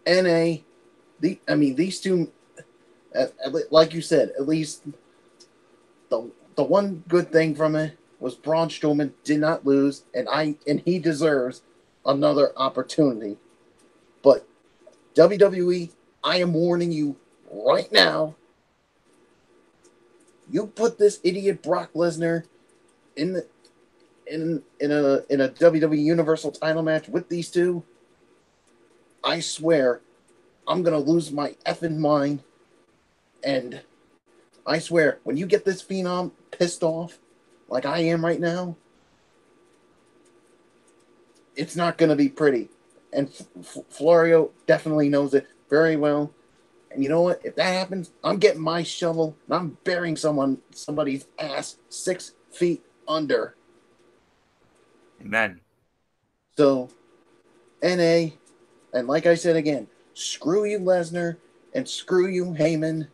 [SPEAKER 2] NA, these two, like you said, at least the one good thing from it was Braun Strowman did not lose, and he deserves another opportunity. But WWE, I am warning you right now. You put this idiot Brock Lesnar in a WWE Universal title match with these two, I swear I'm gonna lose my effing mind. And I swear, when you get this phenom pissed off, like I am right now, it's not gonna be pretty. And Florio definitely knows it very well. And you know what? If that happens, I'm getting my shovel and I'm burying somebody's ass 6 feet under.
[SPEAKER 1] Amen.
[SPEAKER 2] So, NA, and like I said again, screw you, Lesnar, and screw you, Heyman.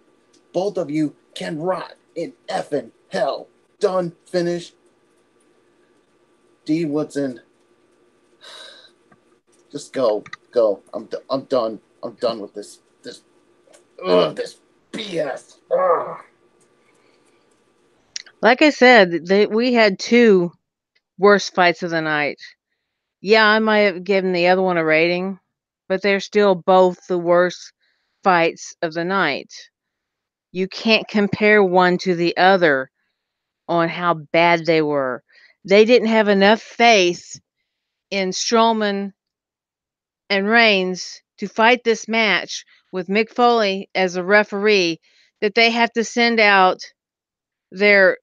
[SPEAKER 2] Both of you can rot in effing hell. Done. Finish. D. Woodson. Just go. I'm done. I'm done with this BS. Ugh.
[SPEAKER 3] Like I said, we had 2 worst fights of the night. Yeah, I might have given the other one a rating, but they're still both the worst fights of the night. You can't compare one to the other on how bad they were. They didn't have enough faith in Strowman and Reigns to fight this match with Mick Foley as a referee that they have to send out their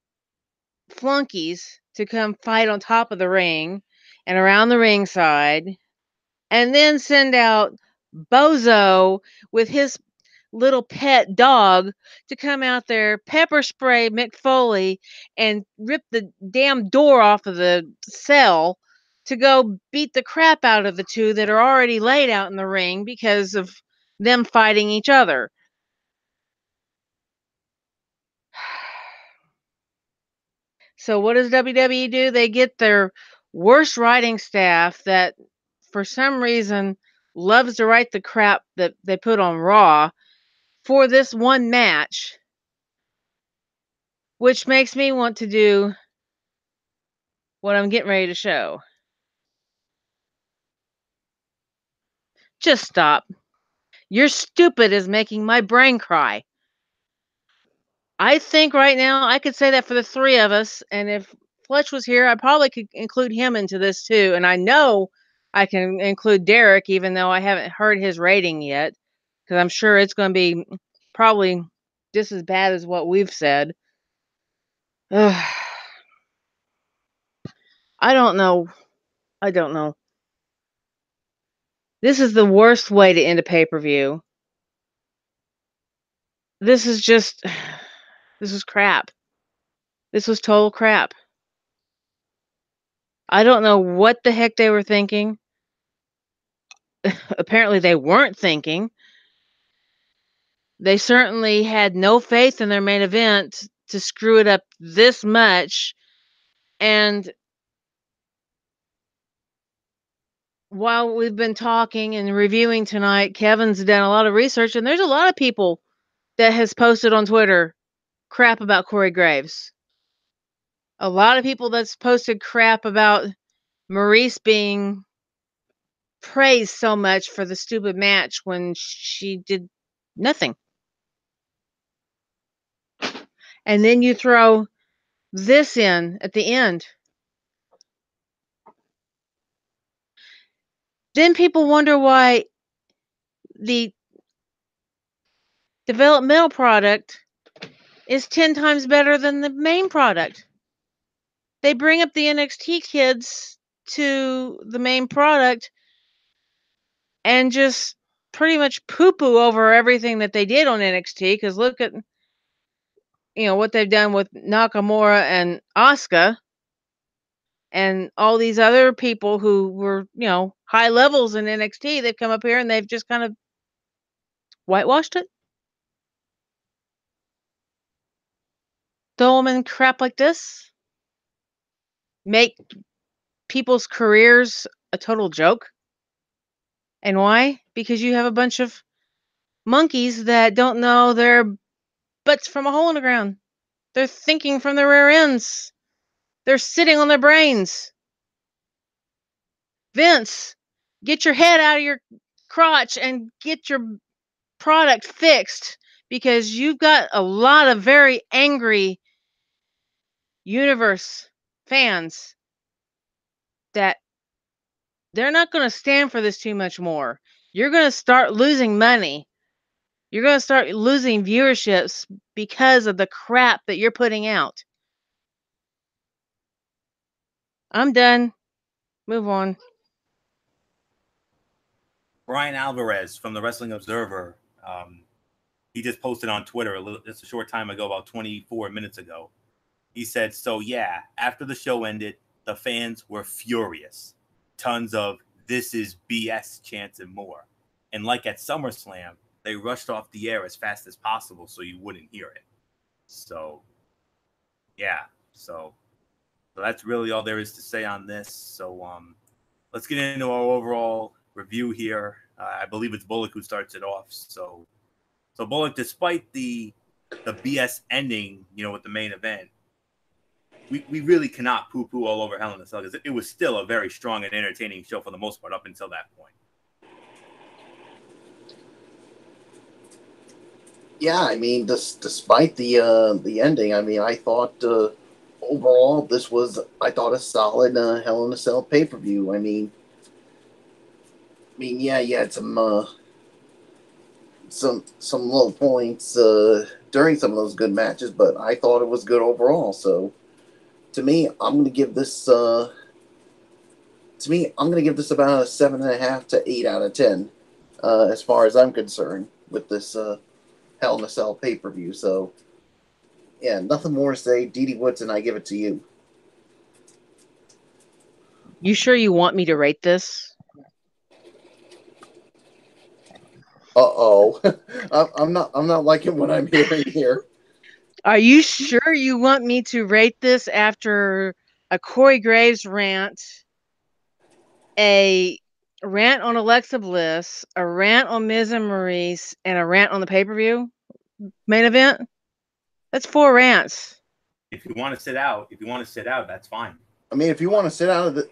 [SPEAKER 3] flunkies to come fight on top of the ring and around the ringside, and then send out Bozo with his little pet dog to come out there, pepper spray Mick Foley, and rip the damn door off of the cell to go beat the crap out of the two that are already laid out in the ring because of them fighting each other. So what does WWE do? They get their worst writing staff that for some reason loves to write the crap that they put on Raw for this one match, which makes me want to do what I'm getting ready to show. Just stop. Your stupid is making my brain cry. I think right now I could say that for the 3 of us, and if Fletch was here, I probably could include him into this too. And I know I can include Derek, even though I haven't heard his rating yet, because I'm sure it's going to be probably just as bad as what we've said. Ugh. I don't know. This is the worst way to end a pay-per-view. This is just, this is crap. This was total crap. I don't know what the heck they were thinking. Apparently they weren't thinking. They certainly had no faith in their main event to screw it up this much. And while we've been talking and reviewing tonight, Kevin's done a lot of research, and there's a lot of people that has posted on Twitter crap about Corey Graves. A lot of people that's posted crap about Maurice being praised so much for the stupid match when she did nothing. And then you throw this in at the end. Then people wonder why the developmental product is 10 times better than the main product. They bring up the NXT kids to the main product and just pretty much poo-poo over everything that they did on NXT, because look at what they've done with Nakamura and Asuka and all these other people who were high levels in NXT. They've come up here and they've just kind of whitewashed it. Throw them in crap like this. Make people's careers a total joke. And why? Because you have a bunch of monkeys that don't know their butts from a hole in the ground. They're thinking from their rear ends. They're sitting on their brains. Vince, get your head out of your crotch and get your product fixed, because you've got a lot of very angry universe fans that they're not going to stand for this too much more. You're going to start losing money. You're going to start losing viewerships because of the crap that you're putting out. I'm done. Move on.
[SPEAKER 1] Brian Alvarez from the Wrestling Observer, he just posted on Twitter just a short time ago, about 24 minutes ago. He said, so yeah, after the show ended, the fans were furious. Tons of "this is BS" chants and more. And like at SummerSlam, they rushed off the air as fast as possible so you wouldn't hear it. So, yeah. So that's really all there is to say on this. So let's get into our overall review here. I believe it's Bullock who starts it off. So Bullock, despite the BS ending, with the main event, we really cannot poo-poo all over Hell in a Cell, because it was still a very strong and entertaining show for the most part up until that point.
[SPEAKER 2] Yeah, I mean, despite the ending, I mean, I thought overall this was, I thought, a solid Hell in a Cell pay-per-view. I mean, yeah, you had some low points during some of those good matches, but I thought it was good overall. So, to me, I'm going to give this. I'm going to give this about a 7.5 to 8 out of 10, as far as I'm concerned, with this Hell in a Cell pay-per-view. So, yeah, nothing more to say. Dee Woodson, I give it to you.
[SPEAKER 3] You sure you want me to rate this?
[SPEAKER 2] Uh-oh. I'm not liking what I'm hearing here.
[SPEAKER 3] Are you sure you want me to rate this after a Corey Graves rant, a rant on Alexa Bliss, a rant on Miz and Maurice, and a rant on the pay-per-view main event? That's 4 rants.
[SPEAKER 1] If you want to sit out, that's fine.
[SPEAKER 2] I mean, if you want to sit out of the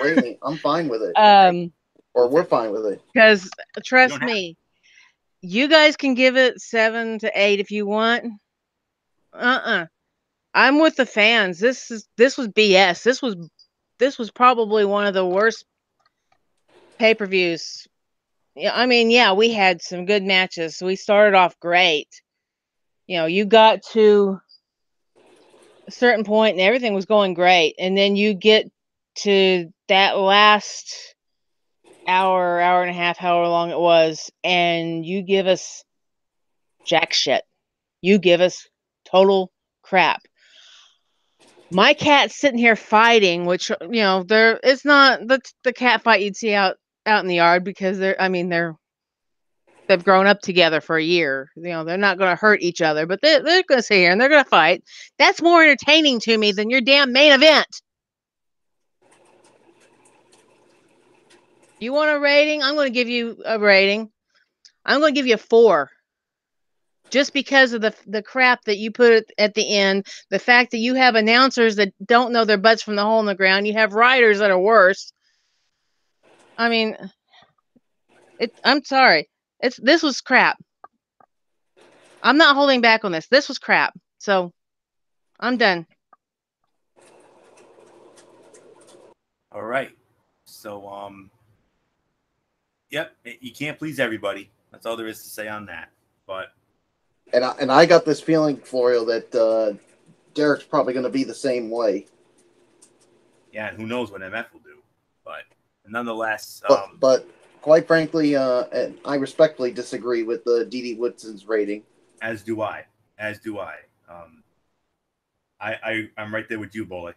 [SPEAKER 2] rating, I'm fine with it. Or we're fine with it.
[SPEAKER 3] Because trust me, you guys can give it 7 to 8 if you want. I'm with the fans. This was BS. This was probably one of the worst pay-per-views. Yeah, I mean, yeah, we had some good matches. We started off great. You got to a certain point and everything was going great, and then you get to that last hour and a half, however long it was, and you give us jack shit. You give us total crap. My cat's sitting here fighting, which it's not the cat fight you'd see out in the yard, because they've grown up together for a year. They're not going to hurt each other, but they're going to sit here and they're going to fight. That's more entertaining to me than your damn main event. You want a rating? I'm going to give you a rating. I'm going to give you a 4. Just because of the crap that you put at the end, the fact that you have announcers that don't know their butts from the hole in the ground, you have writers that are worse, I mean, I'm sorry. This was crap. I'm not holding back on this. This was crap. So I'm done.
[SPEAKER 1] All right. So yep, you can't please everybody. That's all there is to say on that. But
[SPEAKER 2] And I got this feeling, Florio, that Derek's probably going to be the same way.
[SPEAKER 1] yeah, and who knows what MF will do. But nonetheless,
[SPEAKER 2] but quite frankly, and I respectfully disagree with D.D. Woodson's rating.
[SPEAKER 1] As do I. As do I. I'm right there with you, Bullock.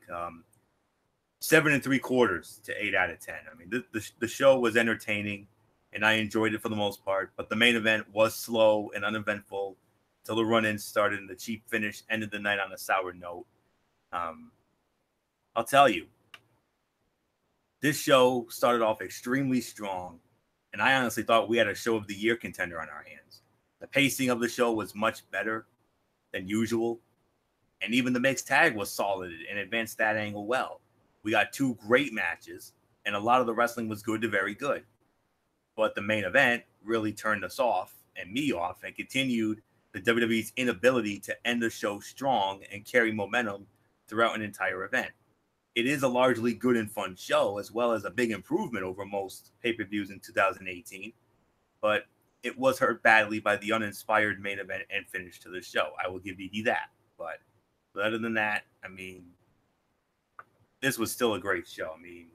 [SPEAKER 1] 7 3/4 to 8 out of 10. I mean, the show was entertaining, and I enjoyed it for the most part. But the main event was slow and uneventful till the run-in started, and the cheap finish ended the night on a sour note. I'll tell you, this show started off extremely strong, and I honestly thought we had a show of the year contender on our hands. The pacing of the show was much better than usual, and even the mixed tag was solid and advanced that angle well. We got 2 great matches, and a lot of the wrestling was good to very good. But the main event really turned us off, and me off, and continued the WWE's inability to end the show strong and carry momentum throughout an entire event. It is a largely good and fun show, as well as a big improvement over most pay-per-views in 2018, but it was hurt badly by the uninspired main event and finish to the show. I will give you that. But other than that, I mean, this was still a great show. I mean,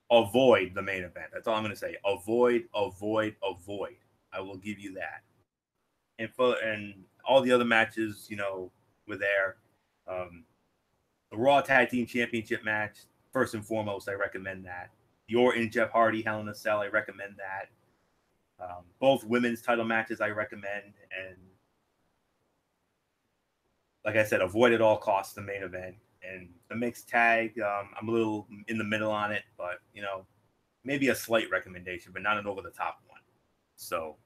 [SPEAKER 1] avoid the main event. That's all I'm going to say. Avoid. I will give you that. And all the other matches, were there. The Raw Tag Team Championship match, first and foremost, I recommend that. The Orton Jeff Hardy Hell in a Cell, I recommend that. Both women's title matches, I recommend. And like I said, avoid at all costs the main event. And the mixed tag, I'm a little in the middle on it, but, maybe a slight recommendation, but not an over-the-top one. So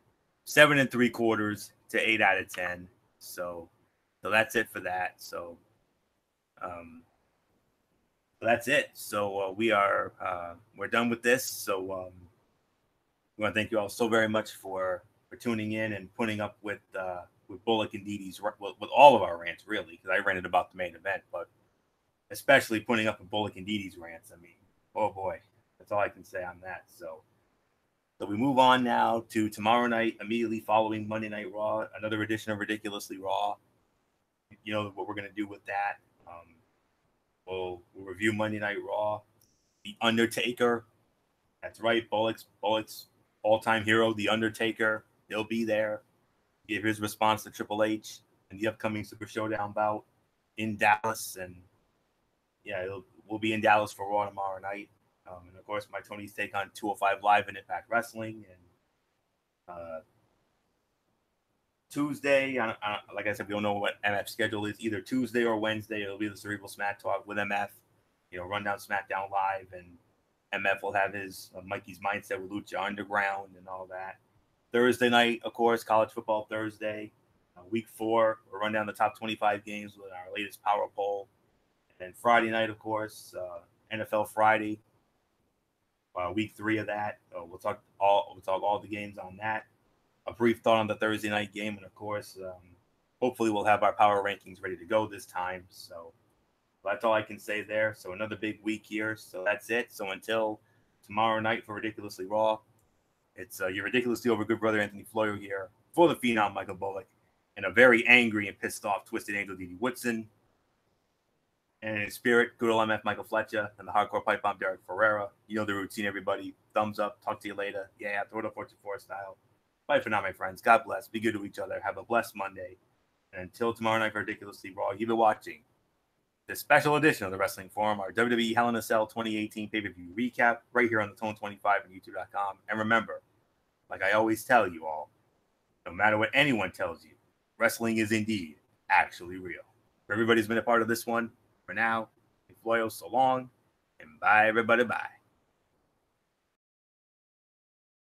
[SPEAKER 1] 7 3/4 to 8 out of 10. So that's it for that. So that's it. So we're done with this. So we want to thank you all so very much for tuning in and putting up with Bullock and Didi's with all of our rants, really, because I ranted about the main event, but especially putting up with Bullock and Didi's rants. I mean, oh boy, that's all I can say on that. So we move on now to tomorrow night, immediately following Monday Night Raw, another edition of Ridiculously Raw. You know what we're gonna do with that. We'll review Monday Night Raw. The Undertaker. That's right, Bullock's all-time hero, The Undertaker. He'll be there. Give his response to Triple H in the upcoming Super Showdown bout in Dallas. And yeah, we'll be in Dallas for Raw tomorrow night. And of course, my Tony's take on 205 Live and Impact Wrestling. And Tuesday, like I said, we don't know what MF's schedule is. Either Tuesday or Wednesday, it'll be the Cerebral Smack Talk with MF. Run down SmackDown Live, and MF will have his Mikey's Mindset with Lucha Underground and all that. Thursday night, of course, College Football Thursday. Week 4, we'll run down the top 25 games with our latest Power Poll. And then Friday night, of course, NFL Friday. Week 3 of that. We'll talk all the games on that. A brief thought on the Thursday night game, and of course, hopefully we'll have our power rankings ready to go this time. So that's all I can say there. So another big week here. So that's it. So until tomorrow night for Ridiculously Raw, it's your ridiculously over good brother Anthony Florio here for the Phenom Michael Bullock, and a very angry and pissed off Twisted Angel D.D. Woodson. And in spirit, good old MF Michael Fletcher and the Hardcore Pipe Bomb Derek Ferreira. You know the routine, everybody. Thumbs up. Talk to you later. Yeah, throw it up 424 style. Bye for now, my friends. God bless. Be good to each other. Have a blessed Monday. And until tomorrow night for Ridiculously Raw, you've been watching this special edition of the Wrestling Forum, our WWE Hell in a Cell 2018 pay-per-view recap, right here on the Tone25 and YouTube.com. And remember, like I always tell you all, no matter what anyone tells you, wrestling is indeed actually real. For everybody's been a part of this one, for now, Floyo, so long, and bye, everybody, bye.